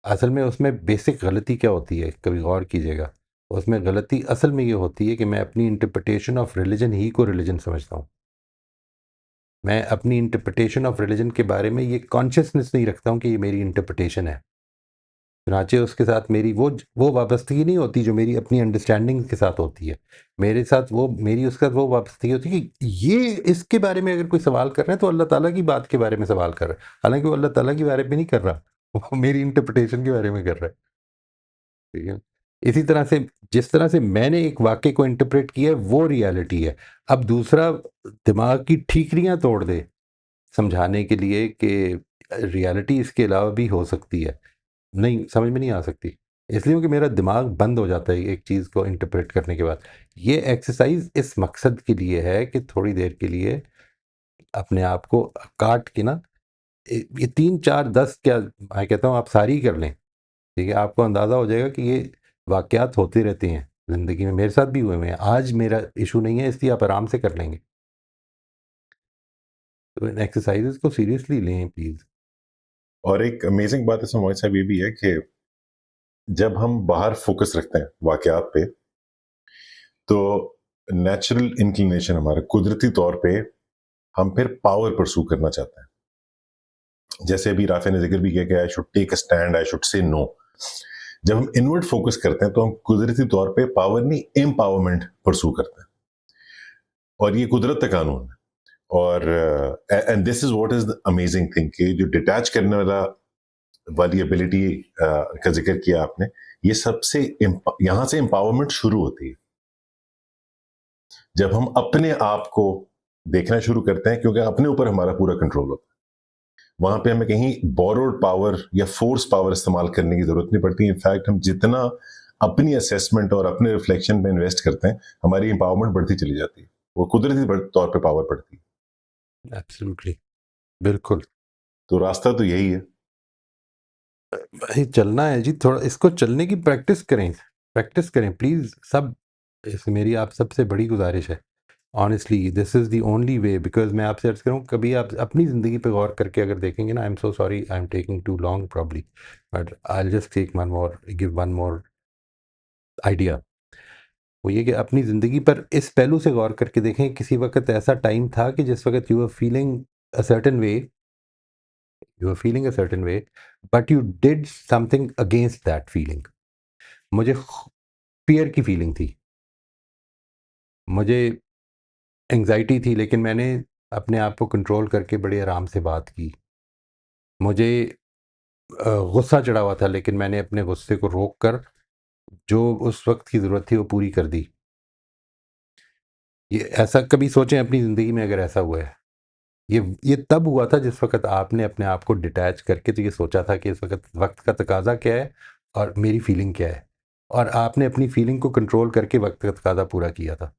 असल में उसमें बेसिक गलती क्या होती है, कभी गौर कीजिएगा। उसमें गलती असल में ये होती है कि मैं अपनी इंटरप्रिटेशन ऑफ रिलिजन ही को रिलिजन समझता हूँ। मैं अपनी इंटरप्रिटेशन ऑफ रिलिजन के बारे में ये कॉन्शियसनेस नहीं रखता हूँ कि ये मेरी इंटरप्रिटेशन है। चुनांचे उसके साथ मेरी वो वाबस्तगी नहीं होती जो मेरी अपनी अंडरस्टैंडिंग के साथ होती है। मेरे साथ वो मेरी उसके साथ वो वाबस्तगी होती है कि ये इसके बारे में अगर कोई सवाल कर रहा है तो अल्लाह ताला की बात के बारे में सवाल कर रहा है। हालाँकि वो अल्लाह ताला के बारे में नहीं कर रहा, वो मेरी इंटरप्रिटेशन के बारे में कर रहा है। ठीक है? इसी तरह से जिस तरह से मैंने एक वाक़ये को इंटरप्रेट किया है वो रियलिटी है। अब दूसरा दिमाग की ठीकरियाँ तोड़ दे समझाने के लिए कि रियलिटी इसके अलावा भी हो सकती है। नहीं, समझ में नहीं आ सकती। इसलिए कि मेरा दिमाग बंद हो जाता है एक चीज़ को इंटरप्रेट करने के बाद। ये एक्सरसाइज़ इस मकसद के लिए है कि थोड़ी देर के लिए अपने आप को काट के ना ये 3, 4, 10 क्या मैं कहता हूँ आप सारी ही कर लें, ठीक है? आपको अंदाज़ा हो जाएगा कि ये वाक़यात होते रहते हैं ज़िंदगी में, मेरे साथ भी हुए हुए हैं। आज मेरा इश्यू नहीं है इसलिए आप आराम से कर लेंगे। तो इन एक्सरसाइज़ेज़ को सीरियसली लें प्लीज़। और एक अमेजिंग बात इसमें मोहित साहब ये भी है कि जब हम बाहर फोकस रखते हैं वाकयात पे, तो नेचुरल इंक्लिनेशन हमारा कुदरती तौर पे हम फिर पावर परसू करना चाहते हैं। जैसे अभी राफे ने जिक्र भी किया कि I should take a stand, I should say no. जब हम इनवर्ड फोकस करते हैं तो हम कुदरती तौर पे पावर नहीं, एम्पावरमेंट परसू करते हैं, और ये कुदरत का कानून है। और and this is what is the amazing thing कि जो डिटैच करने वाली एबिलिटी का जिक्र किया आपने, ये सबसे यहां से एम्पावरमेंट शुरू होती है जब हम अपने आप को देखना शुरू करते हैं, क्योंकि अपने ऊपर हमारा पूरा कंट्रोल होता है। वहां पे हमें कहीं बोरोड पावर या फोर्स पावर इस्तेमाल करने की जरूरत नहीं पड़ती। इनफैक्ट हम जितना अपनी असेसमेंट और अपने रिफ्लेक्शन पे इन्वेस्ट करते हैं, हमारी एम्पावरमेंट बढ़ती चली जाती है, वो कुदरती तौर पे पावर बढ़ती है। एब्सोल्युटली, बिल्कुल। तो रास्ता तो यही है। भाई चलना है जी, थोड़ा इसको चलने की प्रैक्टिस करें प्लीज़ सब। इस मेरी आप सबसे बड़ी गुजारिश है। Honestly this is the only way, because मैं आपसे अर्ज़ करूँ कभी आप अपनी ज़िंदगी पे गौर करके अगर देखेंगे ना, I am so sorry I am taking too long probably, but I will just take one more idea. वो ये कि अपनी ज़िंदगी पर इस पहलू से गौर करके देखें, किसी वक़्त ऐसा टाइम था कि जिस वक़्त you were feeling a certain way, but you did something against that feeling. मुझे फ़ियर की फीलिंग थी, मुझे एंग्ज़ायटी थी, लेकिन मैंने अपने आप को कंट्रोल करके बड़े आराम से बात की। मुझे गुस्सा चढ़ा हुआ था, लेकिन मैंने अपने गुस्से को रोक कर जो उस वक़्त की ज़रूरत थी वो पूरी कर दी। ये ऐसा कभी सोचें अपनी ज़िंदगी में अगर ऐसा हुआ है। ये तब हुआ था जिस वक़्त आपने अपने आप को डिटैच करके तो ये सोचा था कि इस वक़्त का तकाज़ा क्या है और मेरी फीलिंग क्या है, और आपने अपनी फीलिंग को कंट्रोल करके वक़्त का तकाज़ा पूरा किया था।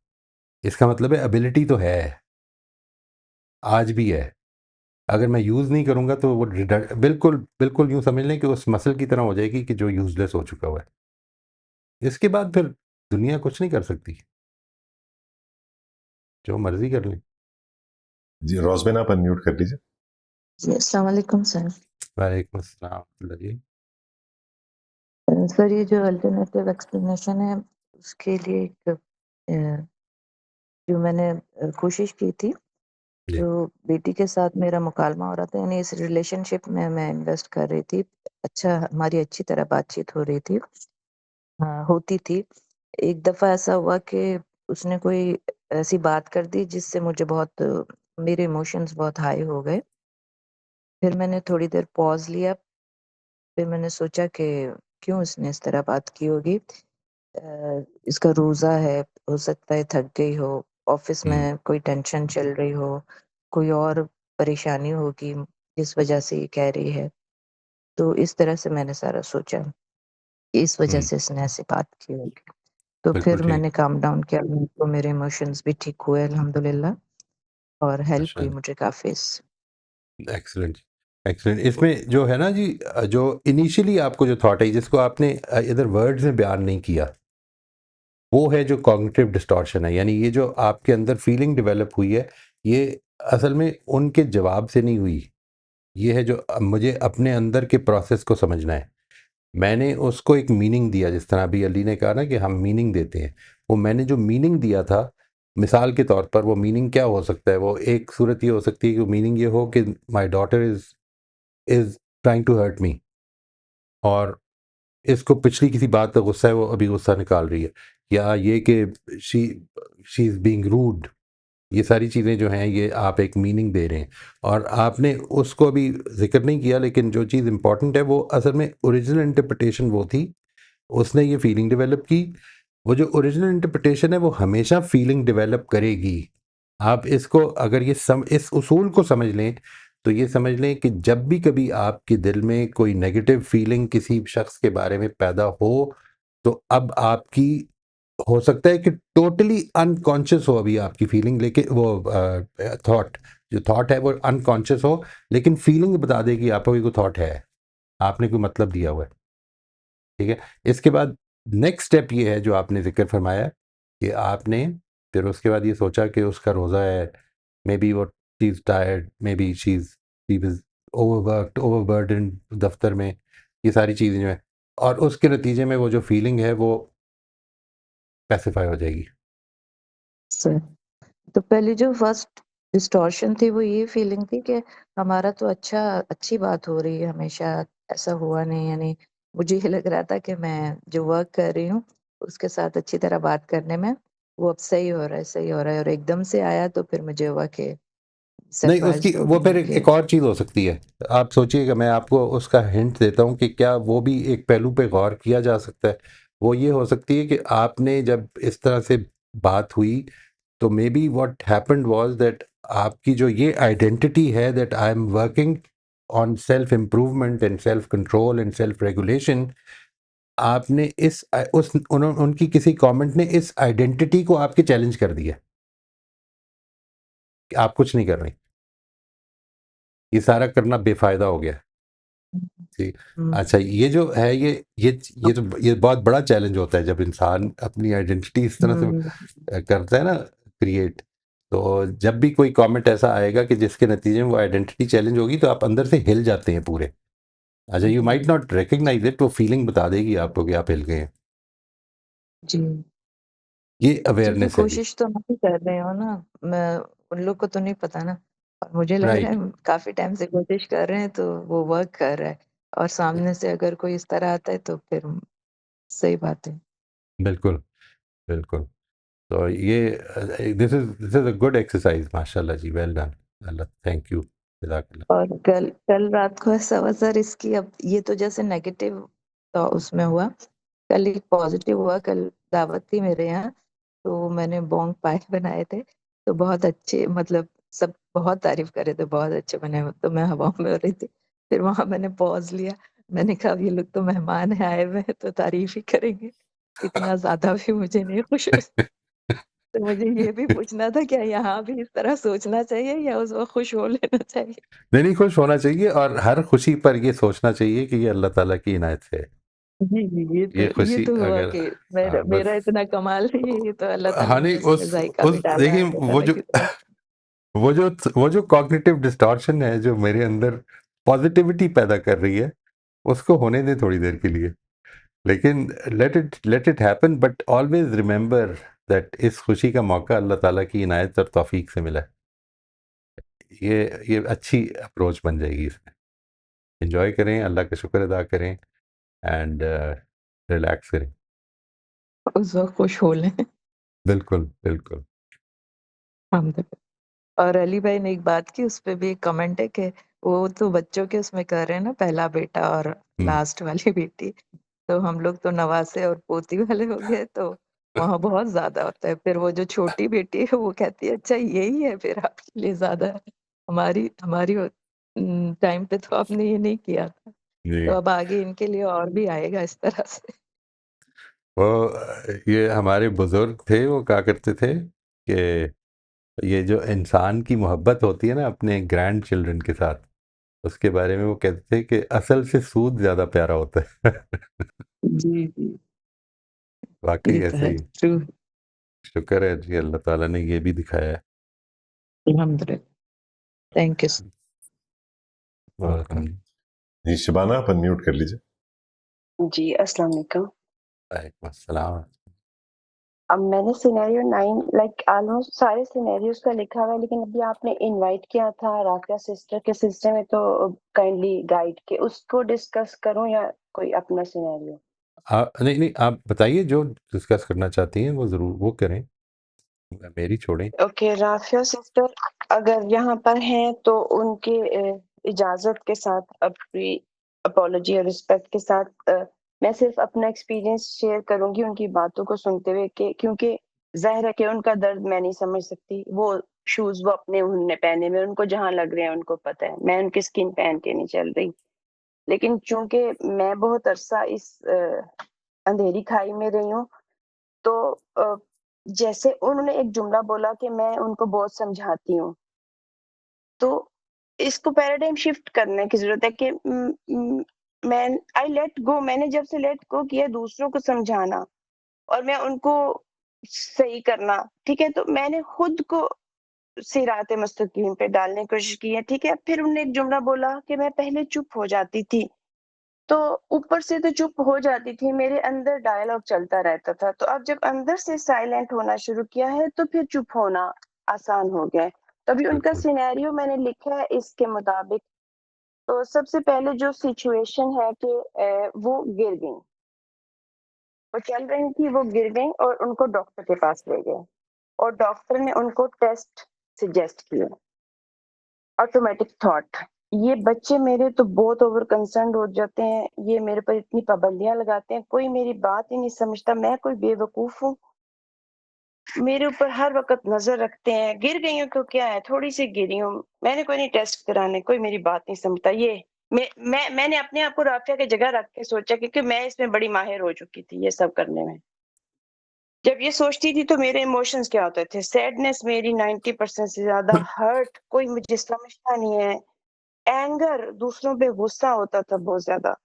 इसका मतलब है एबिलिटी तो है, आज भी है। अगर मैं यूज़ नहीं करूँगा तो वो बिल्कुल, बिल्कुल यूँ समझ लें कि उस मसल की तरह हो जाएगी कि जो यूज़लेस हो चुका हुआ है। इसके बाद फिर दुनिया कुछ नहीं कर सकती, जो मर्ज़ी कर लें। जी रोजबेन, आप अनम्यूट कर लीजिए। जी, अस्सलाम वालेकुम सर। वालेकुम अस्सलाम जी। सर ये जो अल्टरनेटिव एक्सप्लेनेशन है उसके लिए एक जो मैंने कोशिश की थी, जी। तो बेटी के साथ मेरा मुकालमा हो रहा था, यानी इस रिलेशनशिप में मैं इन्वेस्ट कर रही थी। अच्छा, हमारी अच्छी तरह बातचीत हो रही थी, होती थी। एक दफ़ा ऐसा हुआ कि उसने कोई ऐसी बात कर दी जिससे मुझे बहुत मेरे इमोशंस बहुत हाई हो गए। फिर मैंने थोड़ी देर पॉज़ लिया, फिर मैंने सोचा कि क्यों इसने इस तरह बात की होगी। इसका रोज़ा है, हो सकता है थक गई हो, ऑफ़िस हुँ, में कोई टेंशन चल रही हो, कोई और परेशानी होगी जिस वज़ह से ये कह रही है। तो इस तरह से मैंने सारा सोचा, कि इस वज़ह हुँ, से इसने ऐसी बात की होगी। तो बिल्कुल फिर ठीक। मैंने काम डाउन किया, तो मेरे इमोशंस भी ठीक हुए अल्हम्दुलिल्लाह, और हेल्प हुई माशाल्लाह, मुझे काफ़ी इस एक्सीलेंट, एक्सीलेंट। इसमें जो है ना जी, जो इनिशियली आपको जो थॉट आई, जिसको आपने इधर वर्ड्स में बयान नहीं किया, वो है जो कॉग्निटिव डिस्टॉर्शन है। यानी ये जो आपके अंदर फीलिंग डेवलप हुई है, ये असल में उनके जवाब से नहीं हुई। ये है जो मुझे अपने अंदर के प्रोसेस को समझना है। मैंने उसको एक मीनिंग दिया, जिस तरह अभी अली ने कहा ना कि हम मीनिंग देते हैं। वो मैंने जो मीनिंग दिया था, मिसाल के तौर पर वो मीनिंग क्या हो सकता है? वो एक सूरत ये हो सकती है कि मीनिंग ये हो कि my daughter is trying to hurt me, और इसको पिछली किसी बात का गुस्सा है, वो अभी गुस्सा निकाल रही है। या ये कि she she is being rude. ये सारी चीज़ें जो हैं, ये आप एक मीनिंग दे रहे हैं, और आपने उसको अभी ज़िक्र नहीं किया, लेकिन जो चीज़ इम्पॉर्टेंट है वो असल में ओरिजिनल इंटरप्रिटेशन वो थी। उसने ये फीलिंग डेवलप की। वो जो ओरिजिनल इंटरप्रिटेशन है वो हमेशा फीलिंग डेवलप करेगी। आप इसको अगर इस उसूल को समझ लें, तो ये समझ लें कि जब भी कभी आपके दिल में कोई नेगेटिव फीलिंग किसी शख्स के बारे में पैदा हो, तो अब आपकी हो सकता है कि टोटली अनकॉन्शियस हो अभी आपकी फीलिंग, लेकिन वो थॉट, जो थॉट है वो अनकॉन्शियस हो, लेकिन फीलिंग बता देगी आपको कि कोई थॉट है, आपने कोई मतलब दिया हुआ है। ठीक है? इसके बाद नेक्स्ट स्टेप ये है जो आपने ज़िक्र फरमाया, कि आपने फिर उसके बाद ये सोचा कि उसका रोज़ा है, मे बी वो she is tired, maybe she was overworked, overburdened दफ़्तर में, ये सारी चीज़ें जो हैं, और उसके नतीजे में वो जो फीलिंग है वो पैसिफ़ाई हो जाएगी। सर। तो पहले जो फर्स्ट डिस्टॉर्शन थी वो ये फीलिंग थी कि हमारा तो अच्छी बात हो रही है हमेशा, ऐसा हुआ नहीं, यानी मुझे ये लग रहा था कि मैं जो वर्क कर रही हूँ उसके साथ अच्छी तरह बात करने में वो अब सही हो रहा है, और एकदम से आया तो फिर मुझे हुआ कि नहीं, उसकी सरप्राइज़्ड हो वो गई फिर हूँ एक कि एक और चीज़ हो सकती है। आप सोचिएगा, मैं आपको उसका हिंट देता हूँ कि क्या वो भी एक पहलू पे गौर किया जा सकता है। वो ये हो सकती है कि आपने जब इस तरह से बात हुई, तो may be what happened was that आपकी जो ये आइडेंटिटी है, that I am working on self improvement and self control and self regulation, आपने इस उस उनकी किसी कमेंट ने इस आइडेंटिटी को आपके चैलेंज कर दिया कि आप कुछ नहीं कर रही। ये सारा करना बेफ़ायदा हो गया। जी। हुँ, अच्छा, ये जो है, ये बहुत बड़ा चैलेंज होता है जब इंसान अपनी आइडेंटिटी इस तरह से हुँ, करता है ना, क्रिएट। तो जब भी कोई कमेंट ऐसा आएगा कि जिसके नतीजे में वो आइडेंटिटी चैलेंज होगी, तो आप अंदर से हिल जाते हैं पूरे। अच्छा, you might not recognise it, वो फीलिंग बता देगी आपको कि आप हिल गए हैं। जी। ये क्योंकि अवेयरनेस है जी। कोशिश तो मैं ही कर रही हूँ ना, मैं उन लोग को तो नहीं पता ना, और मुझे लग रहा राइट। है काफ़ी टाइम से कोशिश कर रहे हैं तो वो वर्क कर रहा है, और सामने से अगर कोई इस तरह आता है तो फिर सही बात है। बिल्कुल, बिल्कुल। तो ये this is a good exercise, माशाल्लाह जी, वेल डन। अल्लाह, थैंक यू, जज़ाकल्लाह। और कल कल रात को ऐसा हुआ सर, इसकी अब ये तो जैसे नेगेटिव तो उसमें हुआ, कल एक पॉज़िटिव हुआ, कल दावत थी मेरे यहाँ, तो मैंने बोंग पाए बनाए थे, तो बहुत अच्छे, मतलब सब बहुत तारीफ़ कर रहे थे, बहुत अच्छे बने हो, तो मैं हवाओं में हो रही थी। फिर वहाँ मैंने पॉज़ लिया, मैंने कहा अब ये लोग तो मेहमान हैं, आए हुए हैं तो तारीफ़ ही करेंगे, इतना ज़्यादा भी मुझे नहीं खुश। तो मुझे ये भी पूछना था, क्या यहाँ भी इस तरह सोचना चाहिए या उस वक़्त खुश हो लेना चाहिए? नहीं, नहीं, खुश होना चाहिए, और हर खुशी पर ये सोचना चाहिए कि ये अल्लाह ताला की इनायत से है। जी, जी, ये ये खुशी तो हुआ अगर, कि मेरा बस, मेरा इतना कमाल नहीं है, ये तो अल्लाह ताला हाँ, ने नहीं, उसमें ज़ायक़ा भी डाला है देखिए, अल्लाह ताला की तरफ। वो जो कॉग्निटिव डिस्टॉर्शन है जो मेरे अंदर पॉजिटिविटी पैदा कर रही है, उसको होने दें थोड़ी देर के लिए। लेकिन let it happen, but always remember that इस खुशी का मौका अल्लाह ताला की इनायत और तौफीक से मिला है। ये अच्छी अप्रोच बन जाएगी इसमें। एंजॉय करें, अल्लाह का शुक्र अदा करें एंड रिलैक्स करें। उस वक़्त खुश हो लें। बिल्कुल, बिल्कुल। अल्हम्दुलिल्लाह। और अली भाई ने एक बात की, उस पे भी एक कमेंट है कि वो तो बच्चों के उसमें कर रहे हैं ना, पहला बेटा और हुँ। लास्ट वाली बेटी। तो हम लोग तो नवासे और पोती वाले हो गए, तो वहाँ बहुत ज़्यादा होता है। फिर वो जो छोटी बेटी है वो कहती है अच्छा यही है फिर आपके लिए ज़्यादा है। हमारी हमारी टाइम पे तो आपने ये नहीं किया था। जी। तो अब आगे इनके लिए और भी आएगा इस तरह से। वो ये हमारे बुज़ुर्ग थे, वो कहा करते थे कि ये जो इंसान की मोहब्बत होती है ना अपने ग्रैंड चिल्ड्रन के साथ, उसके बारे में वो कहते थे कि असल से सूद ज़्यादा प्यारा होता है। जी, जी। वाक़ई ये तो ऐसे है, ही। ट्रू। शुक्र है जी अल्लाह ताला ने ये भी दिखाया है। अल्हम्दुलिल्लाह। Thank you. वेलकम। जी, शबाना आप अनम्यूट कर लीजिए। जी, अस्सलाम वालेकुम। वालेकुम अस्सलाम। अब मैंने सिनेरियो 9 लाइक ऑलमोस्ट सारे सिनेरियोज़ का लिखा हुआ है, लेकिन अभी आपने इनवाइट किया था राफ़िया सिस्टर के सिलसिले में, तो काइंडली गाइड के उसको डिस्कस करूँ या कोई अपना सिनेरियो? नहीं, नहीं आप बताइए जो डिस्कस करना चाहती हैं वो ज़रूर वो करें, मेरी छोड़ें। ओके, राफ़िया सिस्टर अगर यहाँ पर हैं तो उनके इजाज़त के साथ अपनी अपॉलॉजी और रिस्पेक्ट के साथ मैं सिर्फ़ अपना एक्सपीरियंस शेयर करूँगी उनकी बातों को सुनते हुए, कि क्योंकि ज़ाहिर है कि उनका दर्द मैं नहीं समझ सकती। वो शूज़ वो अपने उन्होंने पहने हुए, उनको जहाँ लग रहे हैं उनको पता है। मैं उनकी स्किन पहन के नहीं चल रही। लेकिन चूँकि मैं बहुत अरसा इस अंधेरी खाई में रही हूँ, तो जैसे उन्होंने एक जुमला बोला कि मैं उनको बहुत समझाती हूँ। तो इसको पैराडाइम शिफ्ट करने की ज़रूरत है कि मैं आई लेट गो, मैंने जब से लेट गो किया दूसरों को समझाना और मैं उनको सही करना, ठीक है? तो मैंने खुद को सिराते मुस्तकीम पे डालने की कोशिश की है, ठीक है? फिर उन्होंने एक जुमला बोला कि मैं पहले चुप हो जाती थी। तो ऊपर से तो चुप हो जाती थी, मेरे अंदर डायलॉग चलता रहता था। तो अब जब अंदर से साइलेंट होना शुरू किया है, तो फिर चुप होना आसान हो गया है। तो अभी उनका बिल्कुल। सिनेरियो मैंने लिखा है इसके मुताबिक। तो सबसे पहले जो सिचुएशन है कि वो गिर गईं। वो चल रही थी, वो गिर गईं और उनको डॉक्टर के पास ले गए और डॉक्टर ने उनको टेस्ट सजेस्ट किए। ऑटोमेटिक थॉट, ये बच्चे मेरे तो बहुत ओवर कंसर्न्ड हो जाते हैं, ये मेरे पर इतनी पाबंदियाँ लगाते हैं, कोई मेरी बात ही नहीं समझता, मैं कोई बेवकूफ़ हूँ? मेरे ऊपर हर वक़्त नज़र रखते हैं, गिर गई हूँ तो क्या है, थोड़ी-सी गिरी हूँ, मैंने कोई नहीं टेस्ट कराने, कोई मेरी बात नहीं समझता। ये मैंने अपने आप को राफ़िया की जगह रख के सोचा, क्योंकि मैं इसमें बड़ी माहिर हो चुकी थी ये सब करने में। जब ये सोचती थी तो मेरे इमोशंस क्या होते थे, सैडनेस मेरी 90% से ज़्यादा, हर्ट, कोई मुझे समझता नहीं है, एंगर, दूसरों पे गुस्सा होता था बहुत ज़्यादा,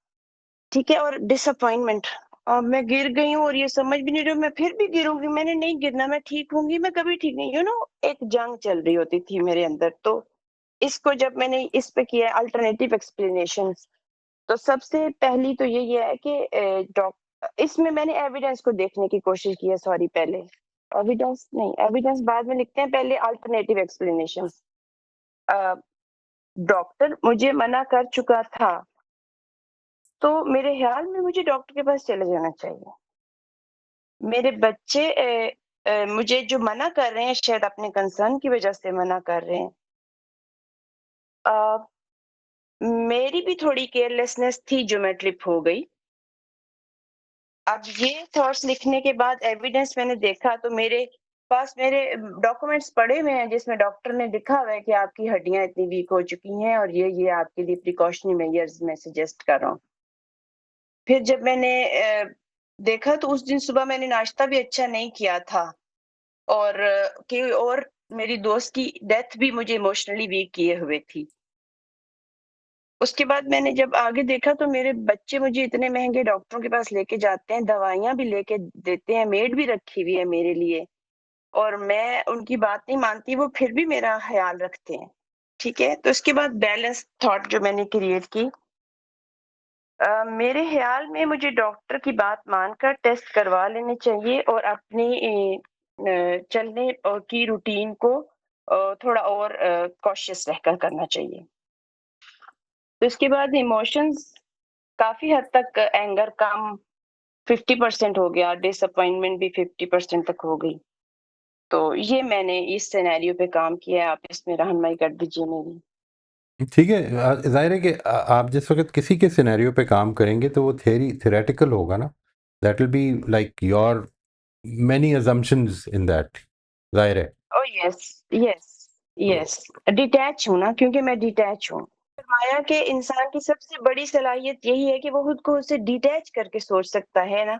ठीक है? और डिसअपॉइंटमेंट। अब मैं गिर गई हूँ और ये समझ भी नहीं रही हूँ, मैं फिर भी गिरूँगी, मैंने नहीं गिरना, मैं ठीक होंगी, मैं कभी ठीक नहीं, एक जंग चल रही होती थी मेरे अंदर। तो इसको जब मैंने इस पे किया अल्टरनेटिव एक्सप्लेनेशंस, तो सबसे पहली तो यही है कि इसमें मैंने एविडेंस को देखने की कोशिश की है, सॉरी पहले, एविडेंस नहीं, एविडेंस बाद में लिखते हैं, पहले अल्टरनेटिव एक्सप्लेनेशंस। अ, डॉक्टर मुझे मना कर चुका था, तो मेरे ख़्याल में मुझे डॉक्टर के पास चले जाना चाहिए। मेरे बच्चे मुझे जो मना कर रहे हैं, शायद अपने कंसर्न की वज़ह से मना कर रहे हैं। अ, मेरी भी थोड़ी केयरलेसनेस थी जो मैं ट्रिप हो गई। अब ये थॉट्स लिखने के बाद एविडेंस मैंने देखा, तो मेरे पास मेरे डॉक्यूमेंट्स पड़े हुए हैं जिसमें डॉक्टर ने लिखा हुआ है कि आपकी हड्डियाँ इतनी वीक हो चुकी हैं और ये आपके लिए प्रिकॉशनरी मेजर्स मैं सजेस्ट कर रहा हूँ। फिर जब मैंने देखा तो उस दिन सुबह मैंने नाश्ता भी अच्छा नहीं किया था और मेरी दोस्त की डेथ भी मुझे इमोशनली वीक किए हुए थी। उसके बाद मैंने जब आगे देखा तो मेरे बच्चे मुझे इतने महँगे डॉक्टरों के पास लेके जाते हैं, दवाइयाँ भी लेके देते हैं, मेड भी रखी हुई है मेरे लिए और मैं उनकी बात नहीं मानती, वो फिर भी मेरा ख़्याल रखते हैं। ठीक है? तो इसके बाद बैलेंस थॉट जो मैंने क्रिएट की, मेरे ख़्याल में मुझे डॉक्टर की बात मानकर टेस्ट करवा लेने चाहिए और अपनी चलने की रूटीन को थोड़ा और कॉशियस रहकर करना चाहिए। तो इसके बाद इमोशंस काफ़ी हद तक एंगर कम 50% हो गया, डिसअपॉइंटमेंट भी 50% तक हो गई। तो ये मैंने इस सिनेरियो पे काम किया है, आप इसमें रहनुमाई कर दीजिए मेरी। ठीक है, ज़ाहिर है कि आप जिस वक़्त किसी के सिनेरियो पे काम करेंगे तो वो थ्योरेटिकल होगा ना, that will be like your many assumptions in that, ज़ाहिर है। ओह यस, यस, तो यस। डिटैच हूँ ना, क्योंकि मैं डिटैच हूँ। फरमाया कि इंसान की सबसे बड़ी सलाहियत यही है कि वो खुद को उससे डिटैच करके सोच सकता है ना।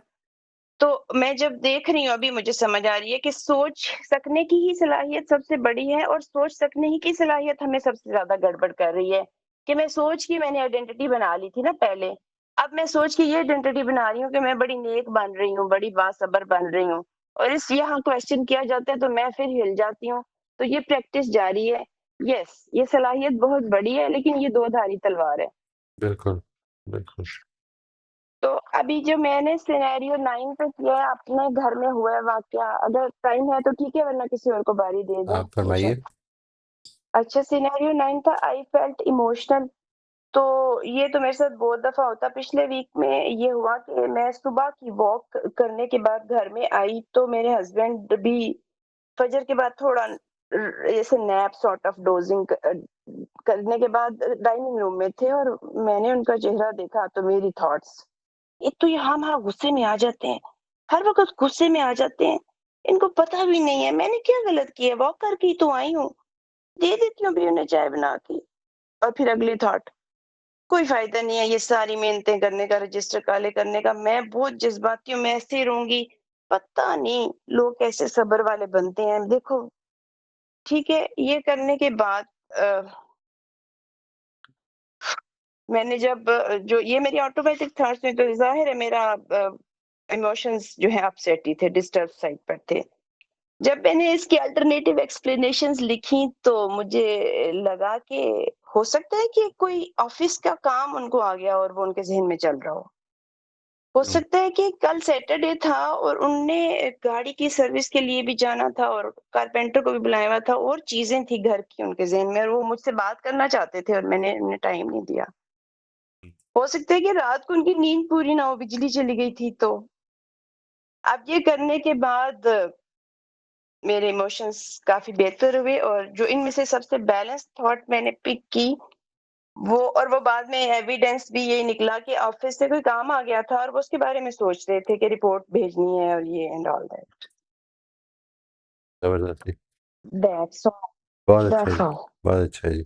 तो मैं जब देख रही हूँ, अभी मुझे समझ आ रही है कि सोच सकने की ही सलाहियत सबसे बड़ी है, और सोच सकने ही की सलाहियत हमें सबसे ज़्यादा गड़बड़ कर रही है। कि मैं सोच की मैंने आइडेंटिटी बना ली थी ना पहले, अब मैं सोच की ये आइडेंटिटी बना रही हूँ कि मैं बड़ी नेक बन रही हूँ, बड़ी बासबर बन रही हूँ, और इस यहाँ क्वेश्चन किया जाता है तो मैं फिर हिल जाती हूँ। तो ये प्रैक्टिस जारी है। यस, ये सलाहियत बहुत बड़ी है, लेकिन ये दो-धारी तलवार है। बिल्कुल, बिल्कुल। तो अभी जो मैंने सिनेरियो 9 पे किया है, अपने घर में हुआ है वाक़या, अगर टाइम है तो ठीक है, वरना किसी और को बारी दे दूँ आप फरमाइए। बेशक। अच्छा, सिनेरियो 9 था, आई फेल्ट इमोशनल। तो ये तो मेरे साथ बहुत दफ़ा होता है। पिछले वीक में ये हुआ कि मैं सुबह की वॉक करने के बाद घर में आई, तो मेरे हस्बैंड भी फजर के बाद थोड़ा ऐसे नैप सॉर्ट ऑफ डोज़िंग करने के बाद डाइनिंग रूम में थे, और मैंने उनका चेहरा देखा तो मेरी थॉट्स, एक तो ये हाँ-हाँ गुस्से में आ जाते हैं, हर वक़्त गुस्से में आ जाते हैं। इनको पता भी नहीं है मैंने क्या गलत किया है, वॉक करके ही तो आई हूँ, दे देती हूँ अभी उन्हें चाय बना के। और फिर अगली थॉट, कोई फ़ायदा नहीं है ये सारी मिन्नतें करने का, रजिस्टर काले करने का, मैं बहुत जज़्बाती हूँ, मैं ऐसे ही रहूँगी। पता नहीं लोग कैसे सब्र वाले बनते हैं। देखो, ठीक है, ये करने के बाद अ, मैंने जब जो ये मेरी ऑटोमेटिक थॉट्स में, तो ज़ाहिर है मेरा इमोशंस जो है अपसेट ही थे, डिस्टर्ब साइड पर थे। जब मैंने इसकी अल्टरनेटिव एक्सप्लेनेशंस लिखी तो मुझे लगा कि हो सकता है कि कोई ऑफिस का काम उनको आ गया और वो उनके ज़हन में चल रहा हो। हो हुँ, सकता है कि कल सैटरडे था और उनने गाड़ी की सर्विस के लिए भी जाना था, और कारपेंटर को भी बुलाया हुआ था, और चीज़ें थी घर की उनके ज़हन में, और वो मुझसे बात करना चाहते थे और मैंने उन्हें टाइम नहीं दिया। हो सकता है कि रात को उनकी नींद पूरी ना हो, बिजली चली गई थी तो। अब ये करने के बाद मेरे इमोशंस काफ़ी बेहतर हुए, और जो इनमें से सबसे बैलेंस थॉट मैंने पिक की, वो बाद में एविडेंस भी यही निकला कि ऑफिस से कोई काम आ गया था और वो उसके बारे में सोच रहे थे कि रिपोर्ट भेजनी है और ये एंड ऑल दैट। ज़बरदस्त जी। दैट्स ऑल, बहुत अच्छा दैट्स जी, ऑल। बहुत अच्छा जी।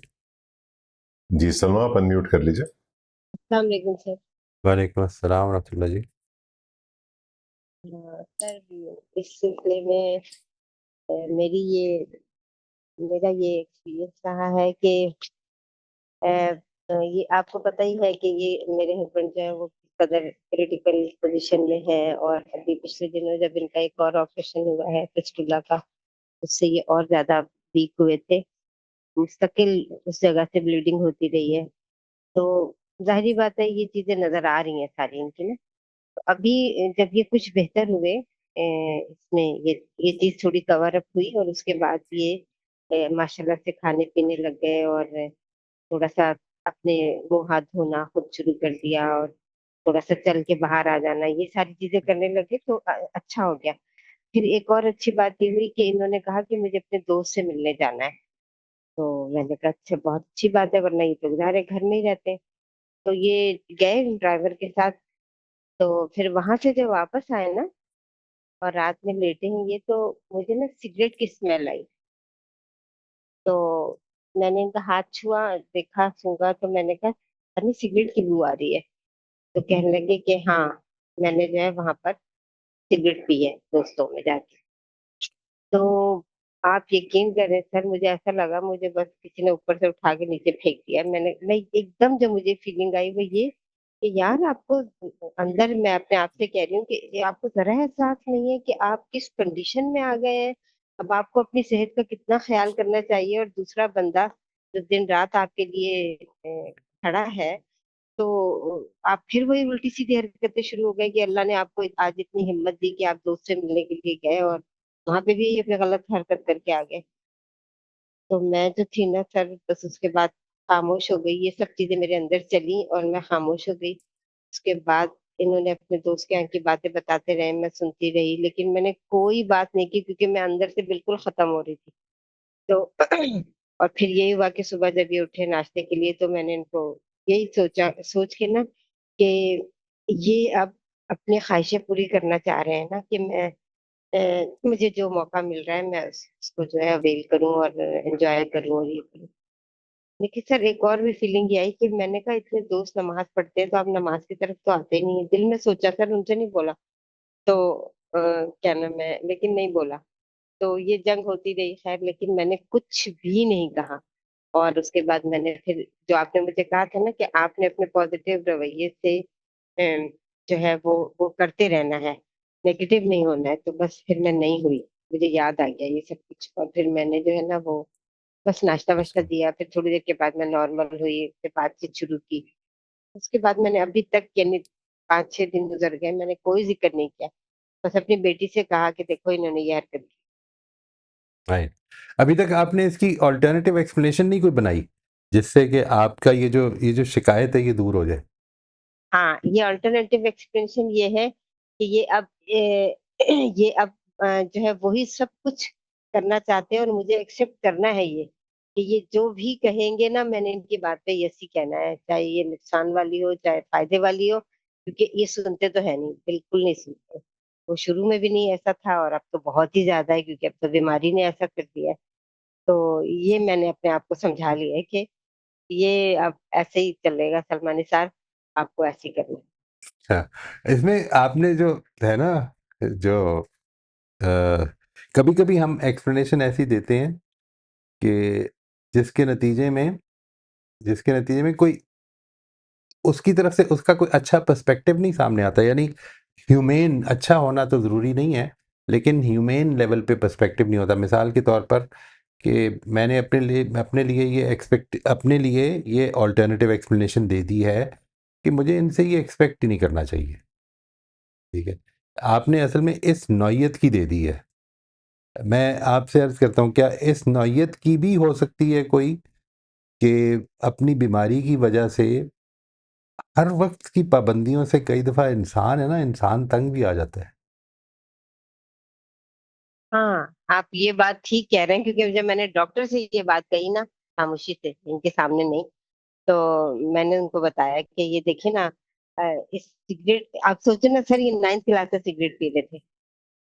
जी सलमा, आप अनम्यूट कर लीजिए। अस्सलाम वालेकुम सर। वालेकुम अस्सलाम रहमतुल्लाह जी। सर, इस सिलसिले में मेरी ये मेरा ये एक्सपीरियंस रहा है कि अ, ये आपको पता ही है कि ये मेरे हस्बैंड जो है वो किस कदर क्रिटिकल पोजीशन में है, और अभी पिछले दिनों जब इनका एक और ऑपरेशन हुआ है फिस्टुला का, उससे ये और ज्यादा वीक हुए थे। मुस्तकिल उस जगह से ब्लीडिंग होती रही है। तो जाहिर बात है ये चीजें नजर आ रही हैं सारी इनकी ना। तो अभी जब ये कुछ बेहतर हुए, इसमें ये चीज थोड़ी कवर अप हुई, और उसके बाद ये माशाल्लाह से खाने पीने लग गए, और थोड़ा सा अपने मुंह हाथ धोना खुद शुरू कर दिया, और थोड़ा सा चल के बाहर आ जाना, ये सारी चीजें करने लगे तो अच्छा हो गया। फिर एक और अच्छी बात ये हुई कि इन्होंने कहा कि मुझे अपने दोस्त से मिलने जाना है। तो मैंने कहा अच्छा, बहुत अच्छी बात है, वरना ये तो बेचारे घर में ही रहते हैं। तो ये गए ड्राइवर के साथ। तो फिर वहां से जब वापस आए ना, और रात में लेटे हैं ये, तो मुझे ना सिगरेट की स्मेल आई। तो मैंने इनका हाथ छुआ, देखा, सूंघा, तो मैंने कहा अरे सिगरेट की बू आ रही है। तो कहने लगे कि हाँ, मैंने जो है वहां पर सिगरेट पी है दोस्तों में जाके। तो आप यकीन करें सर, मुझे ऐसा लगा मुझे बस किसी ने ऊपर से उठा के नीचे फेंक दिया। मैं एकदम, जो मुझे फीलिंग आई वो ये कि यार आपको अंदर, मैं अपने आप से कह रही हूँ कि ये आपको जरा एहसास नहीं है कि आप किस कंडीशन में आ गए हैं। अब आपको अपनी सेहत का कितना ख्याल करना चाहिए, और दूसरा बंदा जो दिन रात आपके लिए खड़ा है, तो आप फिर वही उल्टी सीधी हरकतें शुरू हो गई कि अल्लाह ने आपको आज इतनी हिम्मत दी कि आप दोस्त से मिलने के लिए गए, और वहाँ पे भी ये गलत हरकत करके आ गए। तो मैं जो थी ना सर, बस उसके बाद खामोश हो गई। ये सब चीज़ें मेरे अंदर चली और मैं खामोश हो गई। उसके बाद इन्होंने अपने दोस्त के यहाँ की बातें बताते रहे, मैं सुनती रही, लेकिन मैंने कोई बात नहीं की क्योंकि मैं अंदर से बिल्कुल खत्म हो रही थी। तो और फिर यही हुआ कि सुबह जब ये उठे नाश्ते के लिए तो मैंने इनको यही सोच के ना कि ये अब अपनी ख्वाहिशें पूरी करना चाह रहे हैं ना कि मुझे जो मौका मिल रहा है मैं उसको जो है अवेल करूं और एंजॉय करूं और ये करूं। लेकिन सर एक और भी फीलिंग ये आई कि मैंने कहा इतने दोस्त नमाज पढ़ते हैं तो आप नमाज की तरफ तो आते ही नहीं है। दिल में सोचा सर, उनसे नहीं बोला। तो क्या नाम है, लेकिन नहीं बोला। तो ये जंग होती रही खैर, लेकिन मैंने कुछ भी नहीं कहा। और उसके बाद मैंने फिर जो आपने मुझे कहा था ना कि आपने अपने पॉजिटिव रवैये से अम, जो है वो करते रहना है, नेगेटिव नहीं होना है। तो बस फिर मैं नहीं हुई। मुझे याद आ गया ये सब कुछ और फिर मैंने जो है ना वो बस नाश्ता वाश्ता अच्छा। दिया। फिर थोड़ी देर के बाद मैं नॉर्मल हुई, फिर बातचीत शुरू की। उसके बाद मैंने अभी तक यानी 5-6 दिन गुजर गए, मैंने कोई जिक्र नहीं किया। बस अपनी बेटी से कहा कि देखो इन्होंने ये हरकत की। राइट। अभी तक आपने इसकी ऑल्टरनेटिव एक्सप्लेनेशन नहीं कोई बनाई जिससे कि आपका ये जो शिकायत है ये दूर हो जाए? हाँ, ये अल्टरनेटिव एक्सप्लेनेशन ये है कि ये अब जो है वही सब कुछ करना चाहते हैं और मुझे एक्सेप्ट करना है ये, कि ये जो भी कहेंगे ना मैंने इनकी बात पे यस ही कहना है, चाहे ये नुकसान वाली हो, चाहे फ़ायदे वाली हो, क्योंकि ये सुनते तो है नहीं, बिल्कुल नहीं सुनते। वो शुरू में भी नहीं ऐसा था और अब तो बहुत ही ज़्यादा है क्योंकि अब तो बीमारी ने ऐसा कर दिया है। तो ये मैंने अपने आप को समझा लिया है कि ये अब ऐसे ही चलेगा सलमानी साहब, आपको ऐसे ही करना है। अच्छा, इसमें आपने जो है ना, जो कभी-कभी हम एक्सप्लेनेशन ऐसी देते हैं कि जिसके नतीजे में जिसके नतीजे में कोई उसकी तरफ से उसका कोई अच्छा पर्सपेक्टिव नहीं सामने आता। यानी ह्यूमेन अच्छा होना तो ज़रूरी नहीं है, लेकिन ह्यूमेन लेवल पे पर्सपेक्टिव नहीं होता। मिसाल के तौर पर कि मैंने अपने लिए ये अल्टरनेटिव एक्सप्लेनेशन दे दी है कि मुझे इनसे ये एक्सपेक्ट ही नहीं करना चाहिए, ठीक है? आपने असल में इस नौइयत की दे दी है। मैं आपसे अर्ज़ करता हूँ, क्या इस नौइयत की भी हो सकती है कोई कि अपनी बीमारी की वजह से हर वक़्त की पाबंदियों से कई दफ़ा इंसान है ना, इंसान तंग भी आ जाता है। हाँ, आप ये बात ठीक कह रहे हैं क्योंकि जब मैंने डॉक्टर से ये बात कही ना खामोशी से, इनके सामने नहीं, तो मैंने उनको बताया कि ये देखिए ना इस सिगरेट आप सोचे ना सर, ये 9th क्लास से सिगरेट पी रहे थे,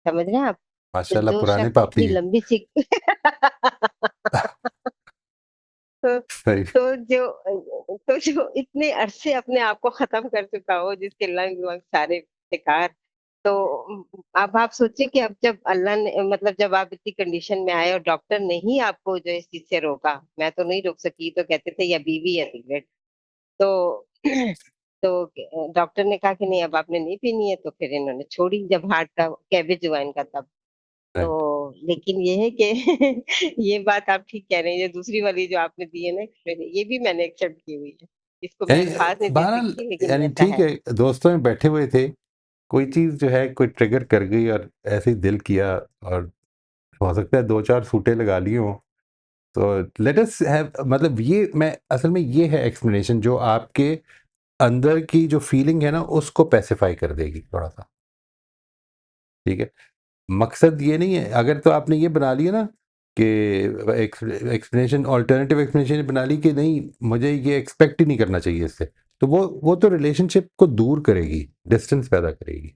समझ रहे हैं आप? तो माशाल्लाह जो पुराने शख्स पापी इतनी हैं। लंबी तो सही। जो इतने अरसे अपने आप को खत्म कर चुका हो, जिसके लंग वंग सारे बेकार। तो अब आप सोचिए कि अब जब अल्लाह ने मतलब जब आप इतनी कंडीशन में आए और डॉक्टर ने ही आपको जो इस चीज से रोका, मैं तो नहीं रोक सकी, तो कहते थे ये बीवी है सिगरेट। तो डॉक्टर ने कहा कि नहीं अब आपने नहीं पीनी है, तो फिर इन्होंने छोड़ी जब हार्ट का कैबेज हुआ इनका तब। तो राइट। लेकिन ये है कि ये बात आप ठीक कह रहे हैं, ये दूसरी वाली जो आपने दी है ना ये भी मैंने एक्सेप्ट की हुई है। इसको मैं यानी अल्फाज नहीं दे बहरहाल, सकती लेकिन यानी ऐसा ठीक है। है, दोस्तों में बैठे हुए थे, कोई चीज़ जो है कोई ट्रिगर कर गई और ऐसे ही दिल किया, और हो सकता है 2-4 सूटे लगा लिए हों। तो लेट अस हैव, मतलब ये मैं असल में ये है एक्सप्लेनेशन जो आपके अंदर की जो फीलिंग है ना उसको पैसिफाई कर देगी थोड़ा-सा, ठीक है? मकसद ये नहीं है, अगर तो आपने ये बना लिया ना कि एक्सप्लेनेशन, अल्टरनेटिव एक्सप्लेनेशन बना ली कि नहीं मुझे ये एक्सपेक्ट ही नहीं करना चाहिए इससे, तो वो तो रिलेशनशिप को दूर करेगी, डिस्टेंस पैदा करेगी,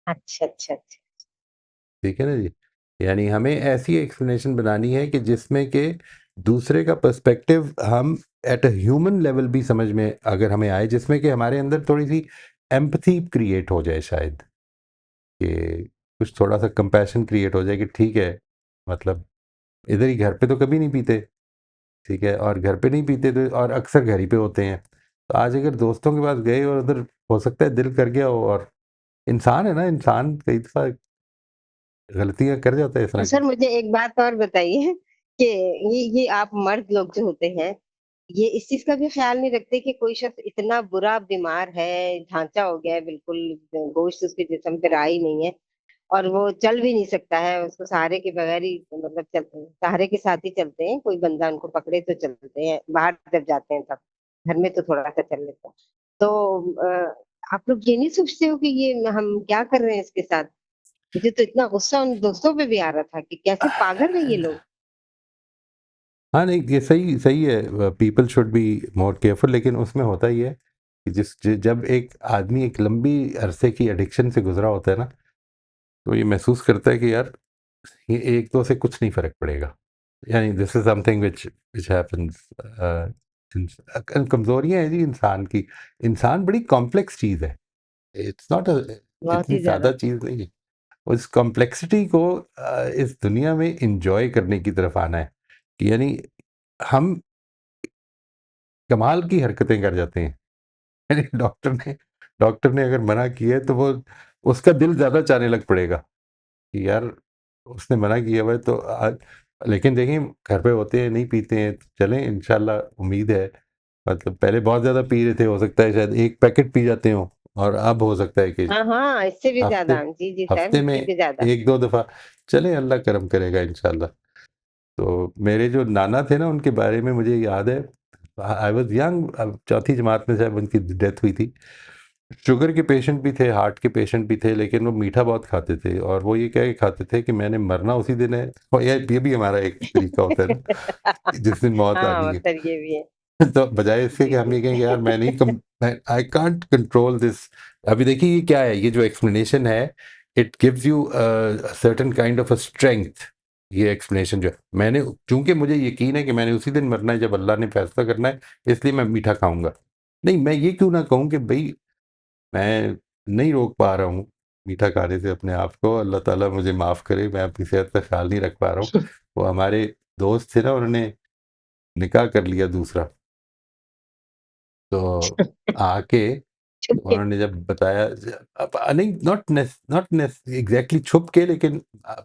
अच्छा अच्छा अच्छा। ठीक है ना जी? यानी हमें ऐसी एक्सप्लेनेशन बनानी है कि जिसमें कि दूसरे का पर्सपेक्टिव हम एट अ ह्यूमन लेवल भी समझ में अगर हमें आए, जिसमें कि हमारे अंदर थोड़ी सी एम्पैथी क्रिएट हो जाए शायद, कि कुछ थोड़ा सा कंपैशन क्रिएट हो जाए कि ठीक है, मतलब इधर ही घर पे तो कभी नहीं पीते, ठीक है, और घर पे नहीं पीते तो और अक्सर घर ही पे होते हैं, तो आज अगर दोस्तों के पास गए और उधर हो सकता है दिल कर गया हो, और इंसान है ना, इंसान कई दफ़ा गलतियाँ कर जाता है इस तो तरह सर की। मुझे एक बात और बताइए कि ये आप मर्द लोग जो होते हैं, ये इस चीज का भी ख्याल नहीं रखते कि कोई शख्स इतना बुरा बीमार है, ढांचा हो गया है बिल्कुल, गोश्त उसके जिस्म पे रहा ही नहीं है, और वो चल भी नहीं सकता है, उसको सहारे के बगैर ही मतलब सहारे के साथ ही चलते हैं, कोई बंदा उनको पकड़े तो चलते हैं, बाहर जब जाते हैं तब, घर में तो थोड़ा सा चल लेता है। तो आप लोग ये नहीं सोचते हो कि ये हम क्या कर रहे हैं इसके साथ? मुझे तो इतना गुस्सा उन दोस्तों पे भी आ रहा था कि कैसे पागल है ये लोग। हाँ, नहीं ये सही सही है, people should be more careful, लेकिन उसमें होता ही है कि जब एक आदमी एक लंबी अरसे की एडिक्शन से गुजरा होता है ना, तो ये महसूस करता है कि यार ये एक दो से कुछ नहीं फ़र्क पड़ेगा। यानी this is something which happens. कमज़ोरियाँ हैं जी इंसान की। इंसान बड़ी कॉम्प्लेक्स चीज़ है। इट्स नॉट बहुत इतनी ही ज्यादा। सादा चीज़ नहीं है। उस कॉम्प्लेक्सिटी को इस दुनिया में एन्जॉय करने की तरफ आना है, कि यानी हम कमाल की हरकतें कर जाते हैं। यानी डॉक्टर ने अगर मना किया है तो वो उसका दिल ज़्यादा चाहने लग पड़ेगा कि यार उसने मना किया हुआ है तो लेकिन देखिए घर पे होते हैं, नहीं पीते हैं, तो चलें इंशाल्लाह, उम्मीद है। मतलब पहले बहुत ज़्यादा पी रहे थे, हो सकता है शायद 1 पैकेट पी जाते हों, और अब हो सकता है कि हाँ हाँ, इससे भी हफ्ते ज्यादा, जी जी साहब, हफ्ते में इससे भी ज्यादा। 1-2 दफ़ा। चलें, अल्लाह करम करेगा इंशाल्लाह। तो मेरे जो नाना थे ना, उनके बारे में मुझे याद है, आई वाज यंग, चौथी जमात में शायद उनकी डेथ हुई थी। शुगर के पेशेंट भी थे, हार्ट के पेशेंट भी थे, लेकिन वो मीठा बहुत खाते थे, और वो ये कह के खाते थे कि मैंने मरना उसी दिन है। और ये भी हमारा एक तरीका होता है ना, कि जिस दिन मौत हाँ, आनी है। अक्सर ये भी है। तो बजाय इसके कि जी हम जी। ये कहेंगे यार मैं नहीं कम, आई कांट कंट्रोल दिस। अभी देखिए ये क्या है, ये जो एक्सप्लेनेशन है, it gives you certain kind of a strength. ये एक्सप्लेनेशन जो है, मैंने, चूंकि मुझे यकीन है कि मैंने उसी दिन मरना है जब अल्लाह ने फैसला करना है, इसलिए मैं मीठा खाऊंगा। नहीं, मैं ये क्यों ना कहूँ कि भाई मैं नहीं रोक पा रहा हूँ मीठा खाने से अपने आप को, अल्लाह ताला मुझे माफ़ करे, मैं अपनी सेहत का ख्याल नहीं रख पा रहा हूँ। वो हमारे दोस्त थे ना, उन्होंने निकाह कर लिया दूसरा, तो आके छुप के। उन्होंने जब बताया, नहीं, नॉट एग्जैक्टली छुप के, लेकिन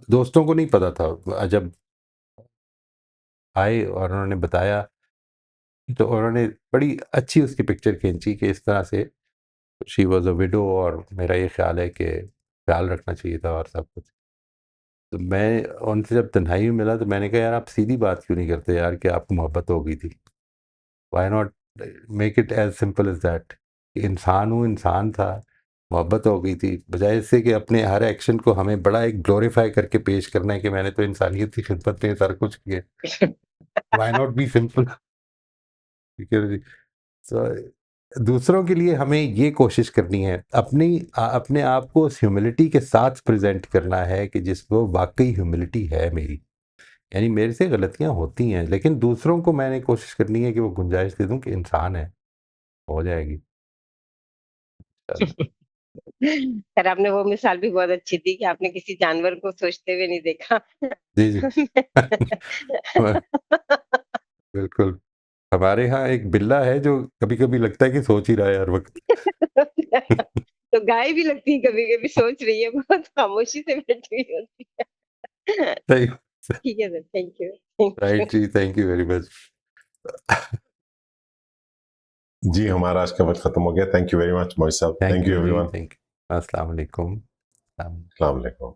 दोस्तों को नहीं पता था। जब आए और उन्होंने बताया, तो उन्होंने बड़ी अच्छी उसकी पिक्चर खींची कि इस तरह से शी वॉज अ विडो, और मेरा ये ख्याल है कि ख्याल रखना चाहिए था और सब कुछ। तो मैं उनसे जब तन्हाई में मिला, तो मैंने कहा यार आप सीधी बात क्यों नहीं करते यार कि आपको मोहब्बत हो गई थी? Why not make it as simple as that? इंसान हूँ, इंसान था, मोहब्बत हो गई थी, बजाय इससे कि अपने हर एक्शन को हमें बड़ा एक ग्लोरीफाई करके पेश करना है कि मैंने तो इंसानियत की खिदमत में सारा कुछ किया। Why not be simple? तो दूसरों के लिए हमें ये कोशिश करनी है, अपने आप को उस ह्यूमिलिटी के साथ प्रेजेंट करना है कि जिसको वाकई ह्यूमिलिटी है मेरी। यानी मेरे से गलतियां होती हैं, लेकिन दूसरों को मैंने कोशिश करनी है कि वो गुंजाइश दे दूं कि इंसान है, हो जाएगी इंशाल्लाह। सर, आपने वो मिसाल भी बहुत अच्छी दी कि आपने किसी जानवर को सोचते हुए नहीं देखा। जी जी। बिल्कुल। हमारे यहाँ एक बिल्ला है जो कभी कभी लगता है कि सोच ही रहा है हर वक्त। तो गाय भी लगती है कभी कभी सोच रही है, बहुत खामोशी से बैठी हुई होती है। सही। ठीक है sir, thank you, thank you. Right जी, थैंक यू वेरी मच। जी, हमारा आज का वक्त खत्म हो गया। Thank you very much Mohit साहब। थैंक थैंक यू यू जी, एवरीवन। Thank you. अस्सलाम वालेकुम। अस्सलाम वालेकुम।